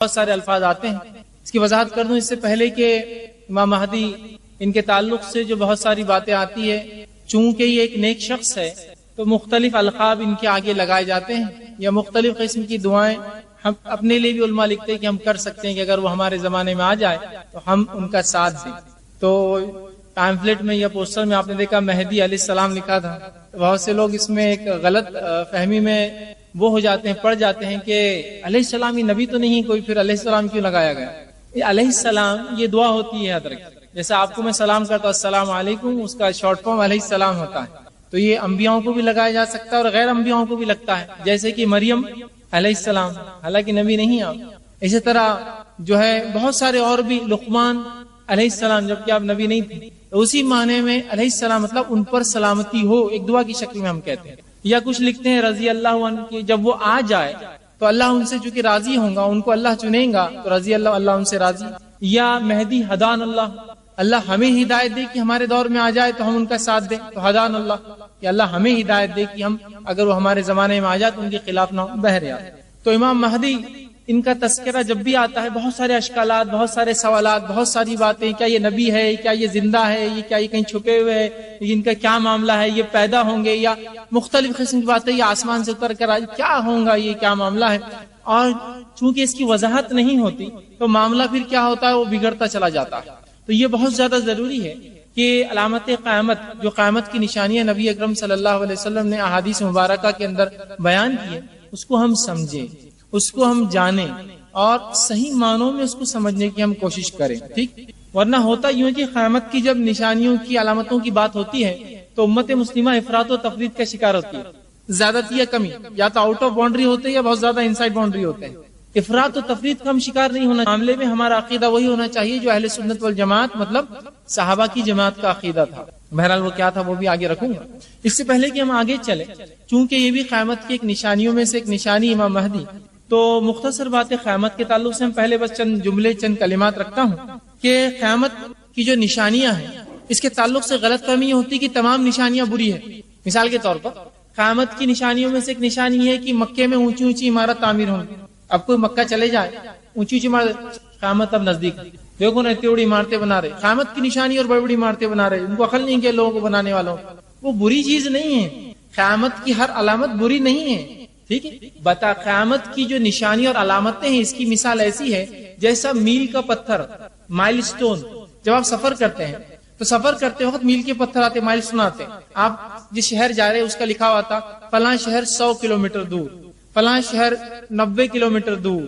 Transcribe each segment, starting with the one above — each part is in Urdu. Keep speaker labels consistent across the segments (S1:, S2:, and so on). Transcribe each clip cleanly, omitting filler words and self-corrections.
S1: بہت سارے الفاظ آتے ہیں. اس کی وضاحت کر دوں اس سے پہلے کہ امام مہدی ان کے تعلق سے جو بہت ساری باتیں آتی ہے، چونکہ یہ ایک نیک شخص ہے تو مختلف القاب ان کے آگے لگائے جاتے ہیں یا مختلف قسم کی دعائیں ہم اپنے لیے بھی علماء لکھتے ہیں کہ ہم کر سکتے ہیں کہ اگر وہ ہمارے زمانے میں آ جائے تو ہم ان کا ساتھ دیں. تو پامفلٹ میں یا پوسٹر میں آپ نے دیکھا مہدی علیہ السلام لکھا تھا. بہت سے لوگ اس میں ایک غلط فہمی میں وہ ہو جاتے ہیں، پڑ جاتے ہیں کہ علیہ السلام یہ نبی تو نہیں کوئی، پھر علیہ السلام کیوں لگایا گیا. علیہ السلام یہ دعا ہوتی ہے، یاد رکھیں. جیسا آپ کو میں سلام کرتا ہوں السلام علیکم، اس کا شارٹ فارم علیہ السلام ہوتا ہے. تو یہ انبیاؤں کو بھی لگایا جا سکتا ہے اور غیر انبیاؤں کو بھی لگتا ہے، جیسے کہ مریم علیہ السلام، حالانکہ نبی نہیں آپ. اسی طرح جو ہے بہت سارے اور بھی، لقمان علیہ السلام جبکہ آپ نبی نہیں تھے. اسی معنی میں علیہ السلام مطلب ان پر سلامتی ہو، ایک دعا کی شکل میں ہم کہتے ہیں. یا کچھ لکھتے ہیں رضی اللہ عنہ کی، جب وہ آ جائے تو اللہ ان سے چونکہ راضی ہوں گا، ان کو اللہ چنیں گا تو رضی اللہ، اللہ ان سے راضی. یا مہدی ہدان اللہ، اللہ ہمیں ہدایت دے کہ ہمارے دور میں آ جائے تو ہم ان کا ساتھ دیں، تو ہدان اللہ کہ اللہ ہمیں ہدایت دے کہ ہم اگر وہ ہمارے زمانے میں آ جائے تو ان کے خلاف نہ بہرحال. تو امام مہدی ان کا تذکرہ جب بھی آتا ہے بہت سارے اشکالات، بہت سارے سوالات، بہت ساری باتیں، کیا یہ نبی ہے، کیا یہ زندہ ہے، یہ کیا یہ کہیں چھپے ہوئے ہے، ان کا کیا معاملہ ہے، یہ پیدا ہوں گے یا مختلف قسم کی باتیں، یہ آسمان سے اتر کر آئے، کیا ہوگا، یہ کیا معاملہ ہے. اور چونکہ اس کی وضاحت نہیں ہوتی تو معاملہ پھر کیا ہوتا ہے، وہ بگڑتا چلا جاتا ہے. تو یہ بہت زیادہ ضروری ہے کہ علامت قیامت، جو قیامت کی نشانیاں نبی اکرم صلی اللہ علیہ وسلم نے احادیث مبارکہ کے اندر بیان کی ہے، اس کو ہم سمجھیں، اس کو ہم جانیں اور صحیح معنوں میں اس کو سمجھنے کی ہم کوشش کریں. ٹھیک، ورنہ ہوتا یوں ہے کہ قیامت کی جب نشانیوں کی، علامتوں کی بات ہوتی ہے تو امت مسلمہ افراط و تفریط کا شکار ہوتی ہے. زیادتی یا کمی، یا تو آؤٹ آف باؤنڈری ہوتے ہیں یا بہت زیادہ انسائڈ باؤنڈری ہوتے ہیں. افراط و تفریط کا ہم شکار نہیں ہونا. معاملے میں ہمارا عقیدہ وہی ہونا چاہیے جو اہل سنت والجماعت مطلب صحابہ کی جماعت کا عقیدہ تھا. بہرحال وہ کیا تھا وہ بھی آگے رکھوں گا. اس سے پہلے کہ ہم آگے چلیں، چونکہ یہ بھی قیامت کی ایک نشانیوں میں سے ایک نشانی امام مہدی، تو مختصر باتیں قیامت کے تعلق سے ہم پہلے بس چند جملے، چند کلمات رکھتا ہوں کہ قیامت کی جو نشانیاں ہیں اس کے تعلق سے غلط فہمی یہ ہوتی کہ تمام نشانیاں بری ہیں. مثال کے طور پر قیامت کی نشانیوں میں سے ایک نشانی ہے کہ مکے میں اونچی اونچی عمارت تعمیر ہوں گی. اب کوئی مکہ چلے جائے، اونچی اونچی عمارت، قیامت اب نزدیک، دیکھو نا اتنی بڑی عمارتیں بنا رہے، قیامت کی نشانی اور بڑی بڑی عمارتیں بنا رہے. ان کو عقل نہیں کہ لوگوں کو بنانے والوں، وہ بری چیز نہیں ہے. قیامت کی ہر علامت بری نہیں ہے. ٹھیک ہے، بتا قیامت کی جو نشانی اور علامتیں ہیں اس کی مثال ایسی ہے جیسا میل کا پتھر، مائل سٹون. جب آپ سفر کرتے ہیں تو سفر کرتے وقت میل کے پتھر آتے، مائل سٹون آتے. آپ جس شہر جا رہے اس کا لکھا ہوا تھا فلاں شہر 100 کلومیٹر دور، فلاں شہر 90 کلومیٹر دور،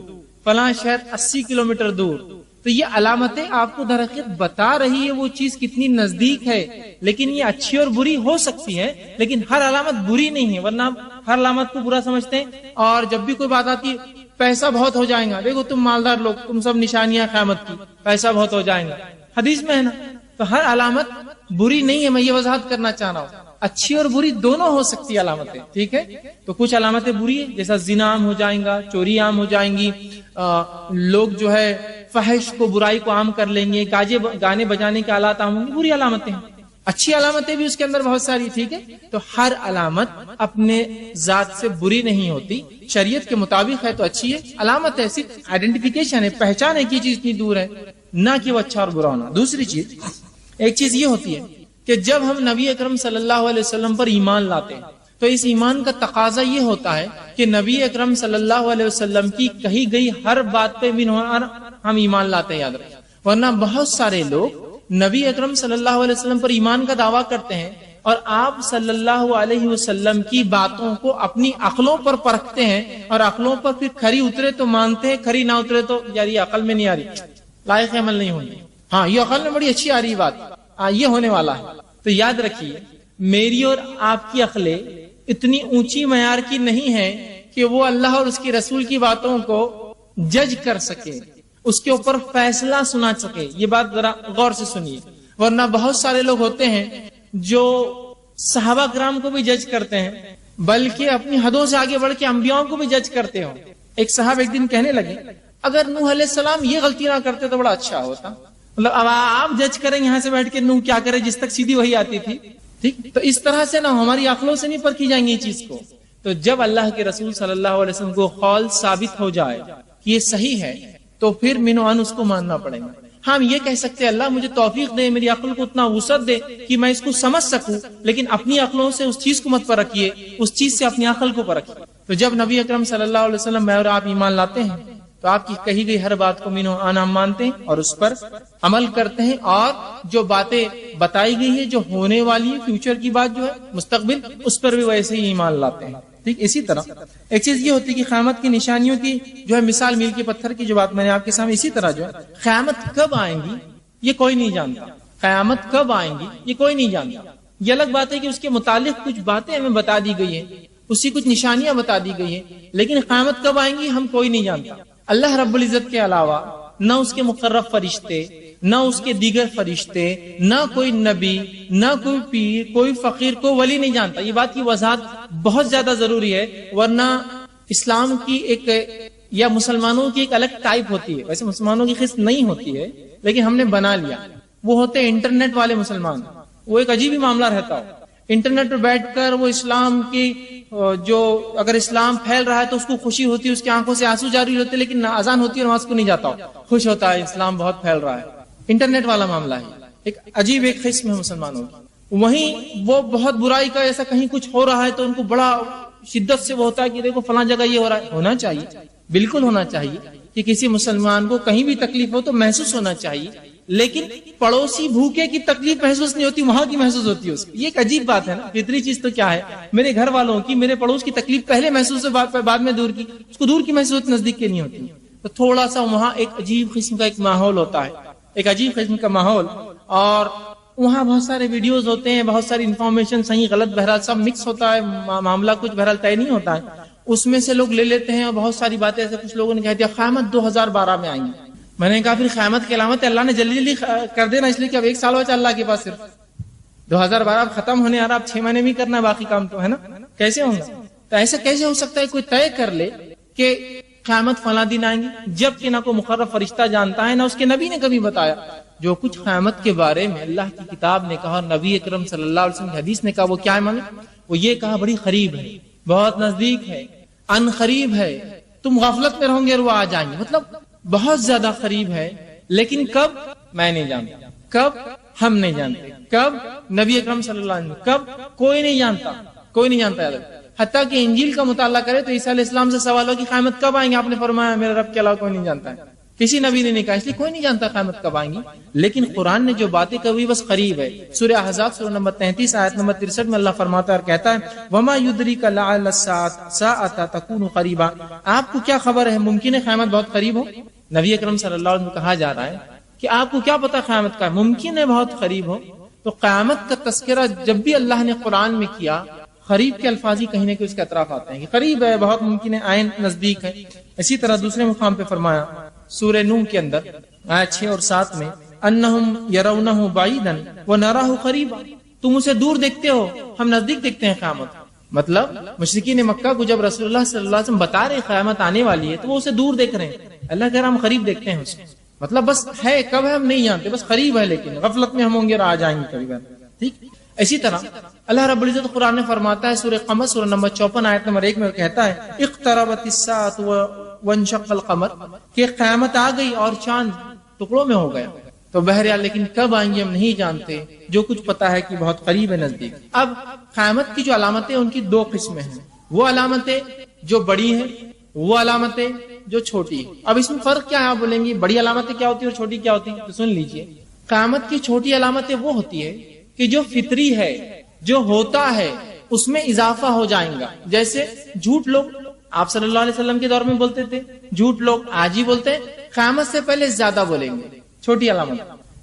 S1: فلاں شہر 80 کلومیٹر دور. تو یہ علامتیں آپ کو در حقیقت بتا رہی ہے وہ چیز کتنی نزدیک ہے. لیکن یہ اچھی اور بری ہو سکتی ہے، لیکن ہر علامت بری نہیں ہے. ورنہ ہر علامت کو برا سمجھتے ہیں اور جب بھی کوئی بات آتی ہے پیسہ بہت ہو جائے گا، دیکھو تم مالدار لوگ، تم سب نشانیاں قیامت کی، پیسہ بہت ہو جائے گا، حدیث میں ہے نا. تو ہر علامت بری نہیں ہے، میں یہ وضاحت کرنا چاہ رہا ہوں. اچھی اور بری دونوں ہو سکتی علامتیں. ٹھیک ہے، تو کچھ علامتیں بری ہیں جیسا زنا عام ہو جائیں گا، چوری عام ہو جائیں گی، لوگ جو ہے فحش کو، برائی کو عام کر لیں گے، گانے بجانے کے آلات عام ہوں گے، بری علامتیں ہیں. اچھی علامتیں بھی اس کے اندر بہت ساری. ٹھیک ہے، تو ہر علامت اپنے ذات سے بری نہیں ہوتی، شریعت کے مطابق ہے تو اچھی ہے. علامت ہے صرف آئیڈینٹیفیکیشن ہے، پہچان ہے کہ چیز اتنی دور ہے، نہ کہ وہ اچھا اور برا ہونا. دوسری چیز، ایک چیز یہ ہوتی ہے کہ جب ہم نبی اکرم صلی اللہ علیہ وسلم پر ایمان لاتے ہیں تو اس ایمان کا تقاضا یہ ہوتا ہے کہ نبی اکرم صلی اللہ علیہ وسلم کی کہی گئی ہر بات پہ ہم ایمان لاتے ہیں. یاد رکھیں، ورنہ بہت سارے لوگ نبی اکرم صلی اللہ علیہ وسلم پر ایمان کا دعویٰ کرتے ہیں اور آپ صلی اللہ علیہ وسلم کی باتوں کو اپنی عقلوں پر پرکھتے ہیں اور عقلوں پر پھر کھری اترے تو مانتے ہیں، کھری نہ اترے تو یار یہ عقل میں نہیں آ رہی، لائق عمل نہیں ہوگی. ہاں یہ عقل میں بڑی اچھی آ رہی بات، یہ ہونے والا ہے. تو یاد رکھیے میری اور آپ کی عقلیں اتنی اونچی معیار کی نہیں ہے کہ وہ اللہ اور اس کی رسول کی باتوں کو جج کر سکے، اس کے اوپر فیصلہ سنا سکے. یہ بات ذرا غور سے سنیے، ورنہ بہت سارے لوگ ہوتے ہیں جو صحابہ کرام کو بھی جج کرتے ہیں بلکہ اپنی حدوں سے آگے بڑھ کے انبیاءوں کو بھی جج کرتے ہوں. ایک صاحب ایک دن کہنے لگے اگر نوح علیہ السلام یہ غلطی نہ کرتے تو بڑا اچھا ہوتا. مطلب اب آپ جج کریں یہاں سے بیٹھ کے نوح کیا کرے جس تک سیدھی وہی آتی تھی. ٹھیک، تو اس طرح سے نہ ہماری عقلوں سے نہیں پرکھی جائیں گی چیز کو. تو جب اللہ کے رسول صلی اللہ علیہ وسلم کو قول ثابت ہو جائے کہ یہ صحیح ہے تو پھر منو ان اس کو ماننا پڑے گا. ہم یہ کہہ سکتے ہیں اللہ مجھے توفیق دے, میری عقل کو اتنا وسعت دے کہ میں اس کو سمجھ سکوں, لیکن اپنی عقلوں سے اس چیز کو مت پرکھیے, اس چیز سے اپنی عقل کو پرکھیے. تو جب نبی اکرم صلی اللہ علیہ وسلم میں اور آپ ایمان لاتے ہیں تو آپ کی کہی گئی ہر بات کو منو ان ہم مانتے ہیں اور اس پر عمل کرتے ہیں, اور جو باتیں بتائی گئی ہے جو ہونے والی ہے فیوچر کی بات جو ہے مستقبل, اس پر بھی ویسے ہی ایمان لاتے ہیں. ٹھیک, اسی طرح ایک چیز یہ ہوتی ہے کہ قیامت کی نشانیوں کی جو ہے مثال میل کے پتھر کی جو بات میں نے آپ کے سامنے, اسی طرح جو ہے قیامت کب آئیں گی یہ کوئی نہیں جانتا. قیامت کب آئیں گی یہ کوئی نہیں جانتا. یہ الگ بات ہے کہ اس کے متعلق کچھ باتیں ہمیں بتا دی گئی ہیں, اسی کچھ نشانیاں بتا دی گئی ہیں, لیکن قیامت کب آئیں گی ہم کوئی نہیں جانتا. اللہ رب العزت کے علاوہ نہ اس کے مقرب فرشتے, نہ اس کے دیگر فرشتے, نہ کوئی نبی, نہ کوئی پیر, کوئی فقیر, کوئی ولی نہیں جانتا. یہ بات کی وضاحت بہت زیادہ ضروری ہے, ورنہ اسلام کی ایک یا مسلمانوں کی ایک الگ ٹائپ ہوتی ہے. ویسے مسلمانوں کی قسم نہیں ہوتی ہے, لیکن ہم نے بنا لیا. وہ ہوتے ہیں انٹرنیٹ والے مسلمان. وہ ایک عجیب ہی معاملہ رہتا ہو. انٹرنیٹ پر بیٹھ کر وہ اسلام کی جو اگر اسلام پھیل رہا ہے تو اس کو خوشی ہوتی ہے, اس کی آنکھوں سے آنسو جاری ہوتے, لیکن اذان ہوتی ہے نماز کو نہیں جاتا ہو, خوش ہوتا ہے اسلام بہت پھیل رہا ہے. انٹرنیٹ والا معاملہ ہے, ایک عجیب ایک قسم ہے مسلمانوں کی. وہیں وہ بہت برائی کا ایسا کہیں کچھ ہو رہا ہے تو ان کو بڑا شدت سے وہ ہوتا ہے کہ دیکھو فلاں جگہ یہ ہو رہا ہے. ہونا چاہیے, بالکل ہونا چاہیے کہ کسی مسلمان کو کہیں بھی تکلیف ہو تو محسوس ہونا چاہیے, لیکن پڑوسی بھوکے کی تکلیف محسوس نہیں ہوتی, وہاں کی محسوس ہوتی ہے اس کی. یہ ایک عجیب بات ہے نا. فطری چیز تو کیا ہے, میرے گھر والوں کی, میرے پڑوس کی تکلیف پہلے محسوس ہے, بعد میں دور کی, اس کو دور کی محسوس نزدیک کی نہیں ہوتی. تو تھوڑا سا وہاں ایک عجیب قسم کا ایک ماحول ہوتا ہے, ایک عجیب قسم کا ماحول, اور وہاں بہت سارے ویڈیوز ہوتے ہیں, بہت ساری انفارمیشن صحیح غلط بہرحال سب مکس ہوتا ہے, معاملہ کچھ بہرحال طے نہیں ہوتا ہے. اس میں سے لوگ لے لیتے ہیں اور بہت ساری باتیں ایسے کچھ لوگوں نے کہہ دیا قیامت 2012 میں آئیں گی. میں نے کہا پھر قیامت کی علامت اللہ نے جلدی جلدی کر دینا, اس لیے کہ اب 1 سال بچا اللہ کے پاس, صرف 2012 ختم ہونے آ رہا, اب 6 مہینے بھی کرنا ہے باقی کام تو ہے نا. کیسے ہوں گا؟ تو ایسا کیسے ہو سکتا ہے کوئی طے کر لے کہ قیامت فلاں دن آئیں گی, جبکہ نہ کوئی مقرب فرشتہ جانتا ہے, نہ اس کے نبی نے کبھی بتایا. جو کچھ قیامت کے بارے میں اللہ کی کتاب نے کہا, نبی اکرم صلی اللہ علیہ وسلم کی حدیث نے کہا, وہ کیا ہے مانے؟ وہ یہ کہا بڑی قریب ہے, بہت نزدیک ہے, ان قریب ہے, تم غفلت میں رہو گے اور وہ آ جائیں گے. مطلب بہت زیادہ قریب ہے, لیکن کب میں نہیں جانتا, کب ہم نہیں جانتے, کب نبی اکرم صلی اللہ علیہ وسلم, کب کوئی نہیں جانتا, کوئی نہیں جانتا. حتیٰ کہ انجیل کا مطالعہ کرے تو عیسیٰ علیہ السلام سے سوال ہو کہ قیامت کب آئیں گے, آپ نے فرمایا میرے رب کے علاوہ کوئی نہیں جانتا ہے. کسی نبی نے نہیں کہا, اس لیے کوئی نہیں جانتا قیامت کب آئیں گی. لیکن قرآن نے جو باتیں کہی بس قریب ہے. سورہ احزاب سورہ نمبر 33 آیت نمبر 63 میں اللہ فرماتا ہے اور کہتا ہے وما یدریک لعل الساعة تکون قریبا, آپ کو کیا خبر ہے ممکن ہے قیامت بہت قریب ہو. نبی اکرم صلی اللہ علیہ وسلم کہا جا رہا ہے کہ آپ کو کیا پتا قیامت کا, ممکن ہے بہت قریب ہو. تو قیامت کا تذکرہ جب بھی اللہ نے قرآن میں کیا, قریب کے الفاظ ہی کہیں نہ کہیں اس کے اطراف آتے ہیں کہ قریب ہے, بہت ممکن ہے, عین نزدیک ہے. اسی طرح دوسرے مقام پہ فرمایا سورہ نوح کے اندر آیت 6 اور 7 میں انہم یرونہ بعیدا ونراہ قریبا, تم اسے دور دیکھتے ہو, ہم نزدیک دیکھتے ہیں قیامت. مطلب مشرکین مکہ کو جب رسول اللہ صلی اللہ علیہ وسلم بتا رہے قیامت آنے والی ہے تو وہ اسے دور دیکھ رہے ہیں. اللہ کہہ رہا ہم قریب دیکھتے ہیں اسے, مطلب بس ہے, کب ہے ہم نہیں جانتے, بس قریب ہے, لیکن غفلت میں ہم ہوں گے اور آ جائیں گے کبھی. ٹھیک, اسی طرح اللہ رب العزت قرآن میں فرماتا ہے سورہ قمر سورہ نمبر 54 آیت نمبر 1 میں کہتا ہے اقتربت الساعة وانشق القمر, کہ قیامت آ گئی اور چاند ٹکڑوں میں ہو گیا. تو بہرحال لیکن کب آئیں گے ہم نہیں جانتے, جو کچھ پتا ہے کہ بہت قریب ہے, نزدیک. اب قیامت کی جو علامتیں ان کی 2 قسمیں ہیں, وہ علامتیں جو بڑی ہیں, وہ علامتیں جو چھوٹی ہیں. اب اس میں فرق کیا ہے, آپ بولیں گے بڑی علامتیں کیا ہوتی ہیں اور چھوٹی کیا ہوتی ہیں, تو سن لیجئے. قیامت کی چھوٹی علامتیں وہ ہوتی ہے کہ جو فطری ہے, جو ہوتا ہے اس میں اضافہ ہو جائیں گا. جیسے جھوٹ لوگ آپ صلی اللہ علیہ وسلم کے دور میں بولتے تھے, جھوٹ لوگ آج ہی بولتے ہیں, قیامت سے پہلے زیادہ بولیں گے, چھوٹی علامت.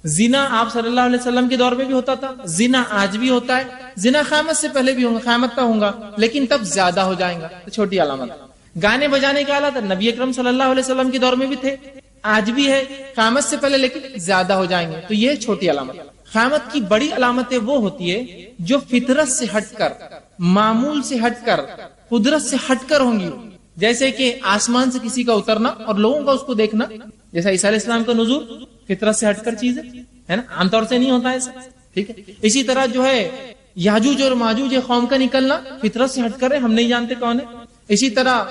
S1: زنا آپ صلی اللہ علیہ وسلم کے دور میں بھی ہوتا تھا, زنا آج بھی ہوتا ہے, زنا قیامت سے پہلے بھی ہوگا, قیامت تک ہوگا, لیکن تب زیادہ ہو جائیں گا, تو چھوٹی علامت. گانے بجانے کے آلات نبی اکرم صلی اللہ علیہ وسلم کے دور میں بھی تھے, آج بھی ہے, قیامت سے پہلے لیکن زیادہ ہو جائیں گے, تو یہ چھوٹی علامت. قیامت کی بڑی علامتیں وہ ہوتی ہے جو فطرت سے ہٹ کر, معمول سے ہٹ کر, قدرت سے ہٹ کر ہوں گی. جیسے کہ آسمان سے کسی کا اترنا اور لوگوں کا اس کو دیکھنا, جیسا عیسیٰ علیہ السلام کا نزول فطرت سے ہٹ کر چیز ہے نا, عام طور سے نہیں ہوتا ایسا. ٹھیک ہے, اسی طرح جو ہے یاجوج اور ماجوج قوم کا نکلنا فطرت سے ہٹ کر ہے, ہم نہیں جانتے کون ہے. اسی طرح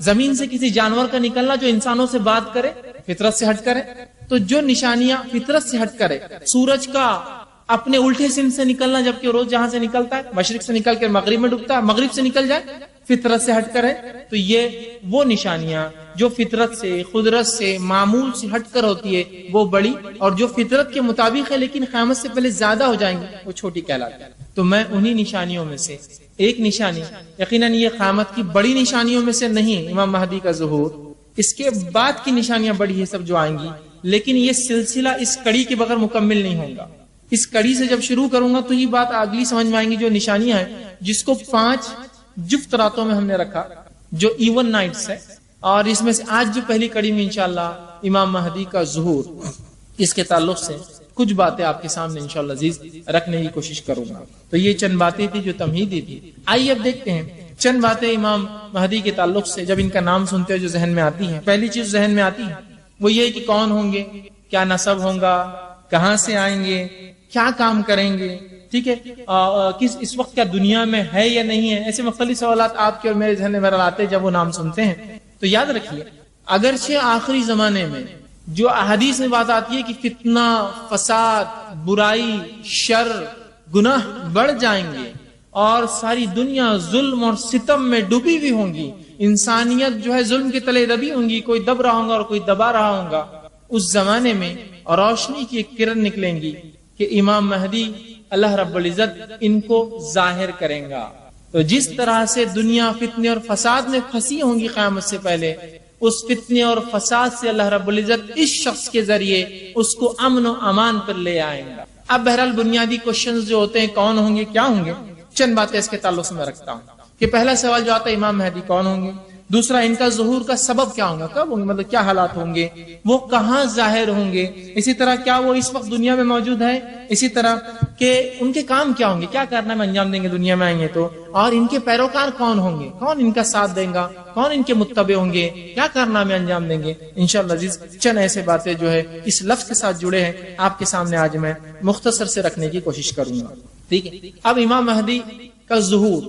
S1: زمین سے کسی جانور کا نکلنا جو انسانوں سے بات کرے, فطرت سے ہٹ کر ہے. تو جو نشانیاں فطرت سے ہٹ کر ہے، سورج کا اپنے الٹے سمت سے نکلنا، جبکہ روز جہاں سے نکلتا ہے مشرق سے نکل کر مغرب میں ڈوبتا ہے، مغرب سے نکل جائے، فطرت سے ہٹ کر ہے. تو یہ وہ نشانیاں جو فطرت سے، قدرت سے، معمول سے ہٹ کر ہوتی ہے وہ بڑی، اور جو فطرت کے مطابق ہے لیکن قیامت سے پہلے زیادہ ہو جائیں گی وہ چھوٹی کہلاتی ہے. تو میں انہی نشانیوں میں سے ایک نشانی، یقیناً یہ قیامت کی بڑی نشانیوں میں سے نہیں امام مہدی کا ظہور، اس کے بعد کی نشانیاں بڑی ہے سب جو آئیں گی، لیکن یہ سلسلہ اس کڑی کے بغیر مکمل نہیں ہوگا. اس کڑی سے جب شروع کروں گا تو یہ بات اگلی سمجھ میں آئیں گی. جو نشانیاں ہیں جس کو 5 جفت راتوں میں ہم نے رکھا جو ایون نائٹس ہے، اور اس میں سے آج جو پہلی کڑی میں انشاءاللہ امام مہدی کا ظہور، اس کے تعلق سے کچھ باتیں آپ کے سامنے انشاءاللہ عزیز رکھنے کی کوشش کروں گا. تو یہ چند باتیں تھی جو تمہیدی تھی. آئیے اب دیکھتے ہیں چند باتیں امام مہدی کے تعلق سے جب ان کا نام سنتے ہیں جو ذہن میں آتی ہیں. پہلی چیز ذہن میں آتی ہے وہ یہ کہ کون ہوں گے، کیا نسب ہوگا، کہاں سے آئیں گے، کیا کام کریں گے، ٹھیک ہے، اس وقت کیا دنیا میں ہے یا نہیں ہے. ایسے مختلف سوالات آپ کے اور میرے ذہن میں آتے جب وہ نام سنتے ہیں. تو یاد رکھیے اگرچہ آخری زمانے میں جو احادیث میں بات آتی ہے کہ فتنہ، فساد، برائی، شر، گناہ بڑھ جائیں گے اور ساری دنیا ظلم اور ستم میں ڈوبی ہوئی ہوں گی، انسانیت جو ہے ظلم کے تلے دبی ہوں گی، کوئی دب رہا ہوگا اور کوئی دبا رہا ہوگا، اس زمانے میں روشنی کی ایک کرن نکلیں گی کہ امام مہدی اللہ رب العزت ان کو ظاہر کریں گا. تو جس طرح سے دنیا فتنے اور فساد میں پھنسی ہوں گی قیامت سے پہلے، اس فتنے اور فساد سے اللہ رب العزت اس شخص کے ذریعے اس کو امن و امان پر لے آئیں گا. اب بہرحال بنیادی کوشچنز جو ہوتے ہیں کون ہوں گے، کیا ہوں گے، چند باتیں اس کے تعلق سے میں رکھتا ہوں. کہ پہلا سوال جو آتا ہے امام مہدی کون ہوں گے، دوسرا ان کا ظہور کا سبب کیا ہوگا، کب ہوں گے، مطلب کیا حالات ہوں گے، وہ کہاں ظاہر ہوں گے، اسی طرح کیا وہ اس وقت دنیا میں موجود ہے، اسی طرح کہ ان کے کام کیا ہوں گے، کیا کارنامے انجام دیں گے دنیا میں آئیں گے تو، اور ان کے پیروکار کون ہوں گے، کون ان کا ساتھ دیں گا، کون ان کے متبع ہوں گے، کیا کارنامے انجام دیں گے. انشاءاللہ عزیز چند ایسے باتیں جو ہے اس لفظ کے ساتھ جڑے ہیں آپ کے سامنے آج میں مختصر سے رکھنے کی کوشش کروں گا. ٹھیک ہے، اب امام مہدی کا ظہور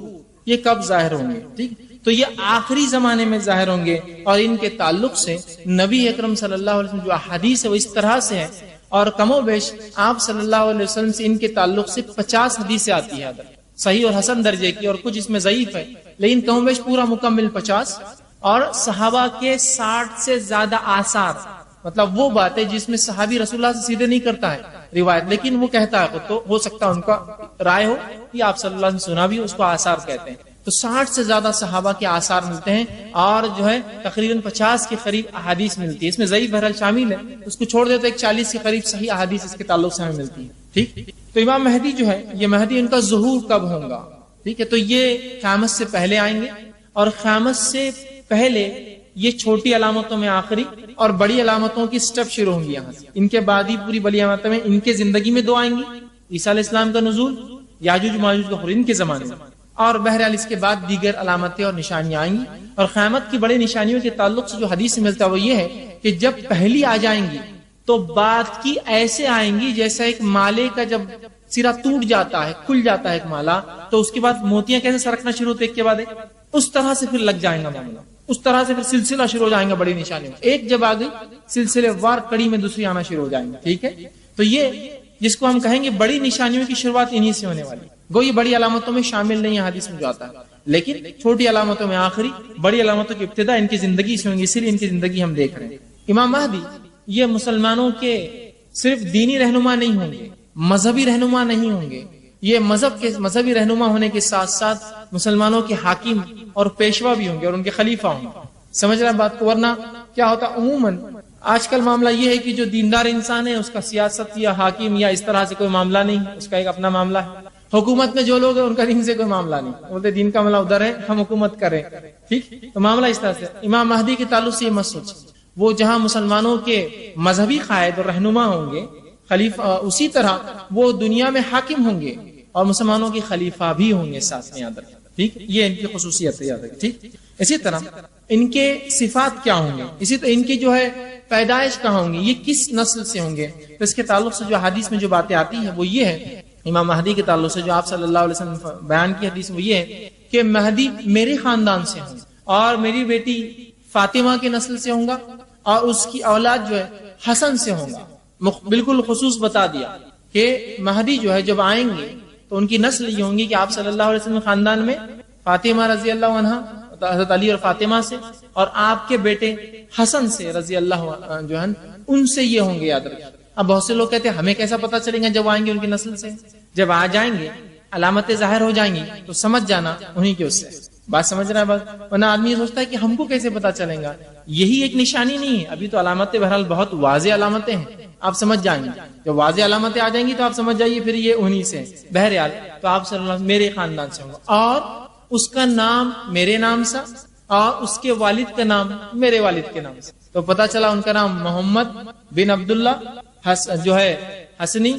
S1: یہ کب ظاہر ہوں گے، ٹھیک، تو یہ آخری زمانے میں ظاہر ہوں گے، اور ان کے تعلق سے نبی اکرم صلی اللہ علیہ وسلم جو احادیث ہے وہ اس طرح سے ہے، اور کم و بیش آپ صلی اللہ علیہ وسلم سے ان کے تعلق سے 50 حدیثیں آتی ہے صحیح اور حسن درجے کی، اور کچھ اس میں ضعیف ہے، لیکن کم و بیش پورا مکمل 50، اور صحابہ کے 60 سے زیادہ آثار، مطلب وہ باتیں جس میں صحابی رسول اللہ سے سیدھے نہیں کرتا ہے روایت، لیکن وہ کہتا ہے، تو ہو سکتا ہے ان کا رائے ہو کہ آپ صلی اللہ علیہ وسلم سنا بھی، اس کو آثار کہتے ہیں. تو 60 سے زیادہ صحابہ کے آثار ملتے ہیں، اور جو ہے تقریباً 50 کے قریب احادیث ملتی ہے، اس میں ضعیف بہرحال شامل ہے، اس کو چھوڑ دے تو ایک 40 کے قریب صحیح احادیث اس کے تعلق سے ہمیں ملتی ہے. ٹھیک، تو امام مہدی جو ہے یہ مہدی ان کا ظہور کب ہوگا، ٹھیک ہے، تو یہ قیامت سے پہلے آئیں گے، اور قیامت سے پہلے یہ چھوٹی علامتوں میں آخری اور بڑی علامتوں کی سٹیپ شروع ہوں گی یہاں سے. ان کے بعد ہی پوری بڑی علامتیں میں ان کے زندگی میں 2 آئیں گی، عیسیٰ علیہ السلام کا نزول، یاجوج ماجوج کا خروج ان کے زمانے میں، اور بہرحال اس کے بعد دیگر علامتیں اور نشانیاں آئیں گی. اور قیامت کی بڑی نشانیوں کے تعلق سے جو حدیث سے ملتا ہے وہ یہ ہے کہ جب پہلی آ جائیں گی تو بعد کی ایسے آئیں گی جیسا ایک مالے کا جب سرا ٹوٹ جاتا ہے، کھل جاتا ہے ایک مالا، تو اس کے بعد موتیاں کیسے سرکنا شروع ہوتے ایک کے بعد ایک، اس طرح سے پھر لگ جائیں گا معاملہ، اس طرح سے پھر سلسلہ شروع ہو جائیں گا بڑی نشانیوں، ایک جب آ گئی سلسلے وار کڑی میں دوسری آنا شروع ہو جائیں گے. ٹھیک ہے، تو یہ جس کو ہم کہیں گے بڑی نشانیوں کی شروعات انہی سے ہونے والی، گوئی بڑی علامتوں میں شامل نہیں ہے حدیث میں جو آتا ہے، لیکن چھوٹی علامتوں میں آخری، بڑی علامتوں کی ابتدا ان کی زندگی سے ہوں گی، اسی لیے ان کی زندگی ہم دیکھ رہے ہیں. امام مہدی یہ مسلمانوں کے صرف دینی رہنما نہیں ہوں گے، مذہبی رہنما نہیں ہوں گے، یہ مذہبی رہنما ہونے کے ساتھ ساتھ مسلمانوں کے حاکم اور پیشوا بھی ہوں گے، اور ان کے خلیفہ ہوں گے. سمجھ رہے ہیں بات کو؟ ورنہ کیا ہوتا عموماً آج کل معاملہ یہ ہے کہ جو دیندار انسان ہے اس کا سیاست یا حاکم یا اس طرح سے کوئی معاملہ نہیں، اس کا ایک اپنا معاملہ ہے. حکومت میں جو لوگ ہیں ان کا دین سے کوئی معاملہ نہیں، بولتے دین کا معاملہ ادھر ہے، ہم حکومت کریں. ٹھیک، تو معاملہ اس طرح سے. امام مہدی کے تعلق سے یہ مت سوچ، وہ جہاں مسلمانوں کے مذہبی قائد اور رہنما ہوں گے، خلیفہ، اسی طرح وہ دنیا میں حاکم ہوں گے اور مسلمانوں کے خلیفہ بھی ہوں گے ساتھ میں، یاد رکھیں. ٹھیک، یہ ان کی خصوصیت ہے، یاد رکھیں. ٹھیک، اسی طرح ان کے صفات کیا ہوں گے، اسی طرح ان کی جو ہے پیدائش کہاں ہوں گے، یہ کس نسل سے ہوں گے. تو اس کے تعلق سے جو حدیث میں جو باتیں آتی ہیں وہ یہ ہے، امام مہدی کے تعلق سے جو آپ صلی اللہ علیہ وسلم بیان کی حدیث وہ یہ ہے کہ مہدی میرے خاندان سے ہوں اور میری بیٹی فاطمہ کے نسل سے ہوں گا، اور اس کی اولاد جو ہے حسن سے ہوگا. بالکل خصوص بتا دیا کہ مہدی جو ہے جب آئیں گے تو ان کی نسل یہ ہوں گی کہ آپ صلی اللہ علیہ وسلم خاندان میں فاطمہ رضی اللہ عنہ، حضرت علی اور فاطمہ سے، اور آپ کے بیٹے حسن سے رضی اللہ جو ہے ان سے یہ ہوں گے. یاد رکھیں. اب بہت سے لوگ کہتے ہیں ہمیں کیسا پتا چلے گا جب آئیں گے ان کی نسل سے؟ جب آ جائیں گے علامتیں ظاہر ہو جائیں گی تو سمجھ جانا انہی کے اس سے. بات سمجھ رہا ہے بات؟ ورنہ آدمی سوچتا ہے کہ ہم کو کیسے پتا چلیں گا. یہی ایک نشانی نہیں ہے. ابھی تو علامتیں بہرحال بہت واضح علامتیں ہیں، آپ سمجھ جائیں گے. جب واضح علامتیں آ جائیں گی تو آپ سمجھ جائیے پھر یہ انہی سے. بہرحال تو آپ صلی اللہ علیہ وسلم میرے خاندان سے ہوگا، اور اس کا نام میرے نام سے اور اس کے والد کا نام میرے والد کے نام سے. تو پتا چلا ان کا نام محمد بن عبداللہ جو ہے حسنی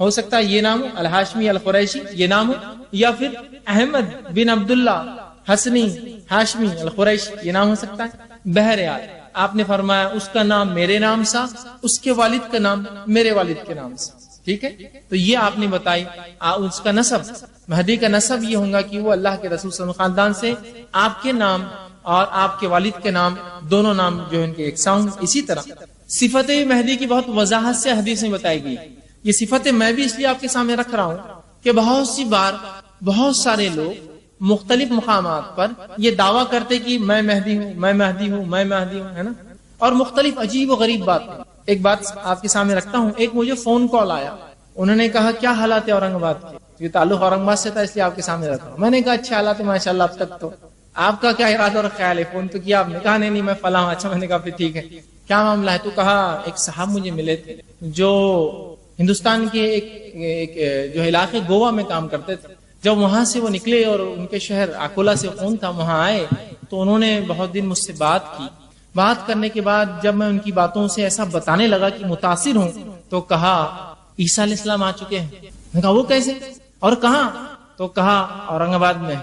S1: ہو سکتا ہے، یہ نام الہاشمی القریشی یہ نام ہو، یا پھر احمد بن عبداللہ حسنی ہاشمی القریشی یہ نام ہو سکتا ہے. بہرحال آپ نے فرمایا اس کا نام میرے نام سا، اس کے والد کا نام میرے والد کے نام سے. ٹھیک ہے. تو یہ آپ نے بتائی اس کا نسب، مہدی کا نسب یہ ہوگا کہ وہ اللہ کے رسول صلی اللہ علیہ وسلم خاندان سے آپ کے نام اور آپ کے والد کے نام دونوں نام جو ان کے یکساں. اسی طرح صفت مہدی کی بہت وضاحت سے حدیث میں بتائی گئی. یہ صفتیں میں بھی اس لیے آپ کے سامنے رکھ رہا ہوں کہ بہت سی بار بہت سارے لوگ مختلف مقامات پر یہ دعویٰ کرتے کہ میں مہدی ہوں، میں مہدی ہوں، میں مہدی ہوں، ہے نا. اور مختلف عجیب و غریب بات. ایک بات آپ کے سامنے رکھتا ہوں. ایک مجھے فون کال آیا، انہوں نے کہا کیا حالات ہے اورنگ آباد کے؟ یہ تعلق اورنگ آباد سے تھا اس لیے آپ کے سامنے رکھا ہوں. میں نے کہا اچھے حالات ہے ماشاء اللہ. اب تک تو آپ کا کیا ارادہ اور خیال ہے؟ فون تو کیا آپ نے؟ کہا نہیں میں فلاں. اچھا میں نے کہا پھر ٹھیک ہے کیا معاملہ ہے؟ تو کہا ایک صاحب مجھے ملے تھے جو ہندوستان کے ایک جو علاقے گوا میں کام کرتے تھے. جب وہاں سے وہ نکلے اور ان کے شہر اکولا سے فون تھا، وہاں آئے تو انہوں نے بہت دن مجھ سے بات کی. بات کرنے کے بعد جب میں ان کی باتوں سے ایسا بتانے لگا کہ متاثر ہوں تو کہا عیسیٰ علیہ السلام آ چکے ہیں. میں کہا وہ کیسے اور کہاں؟ تو کہا اورنگ آباد میں.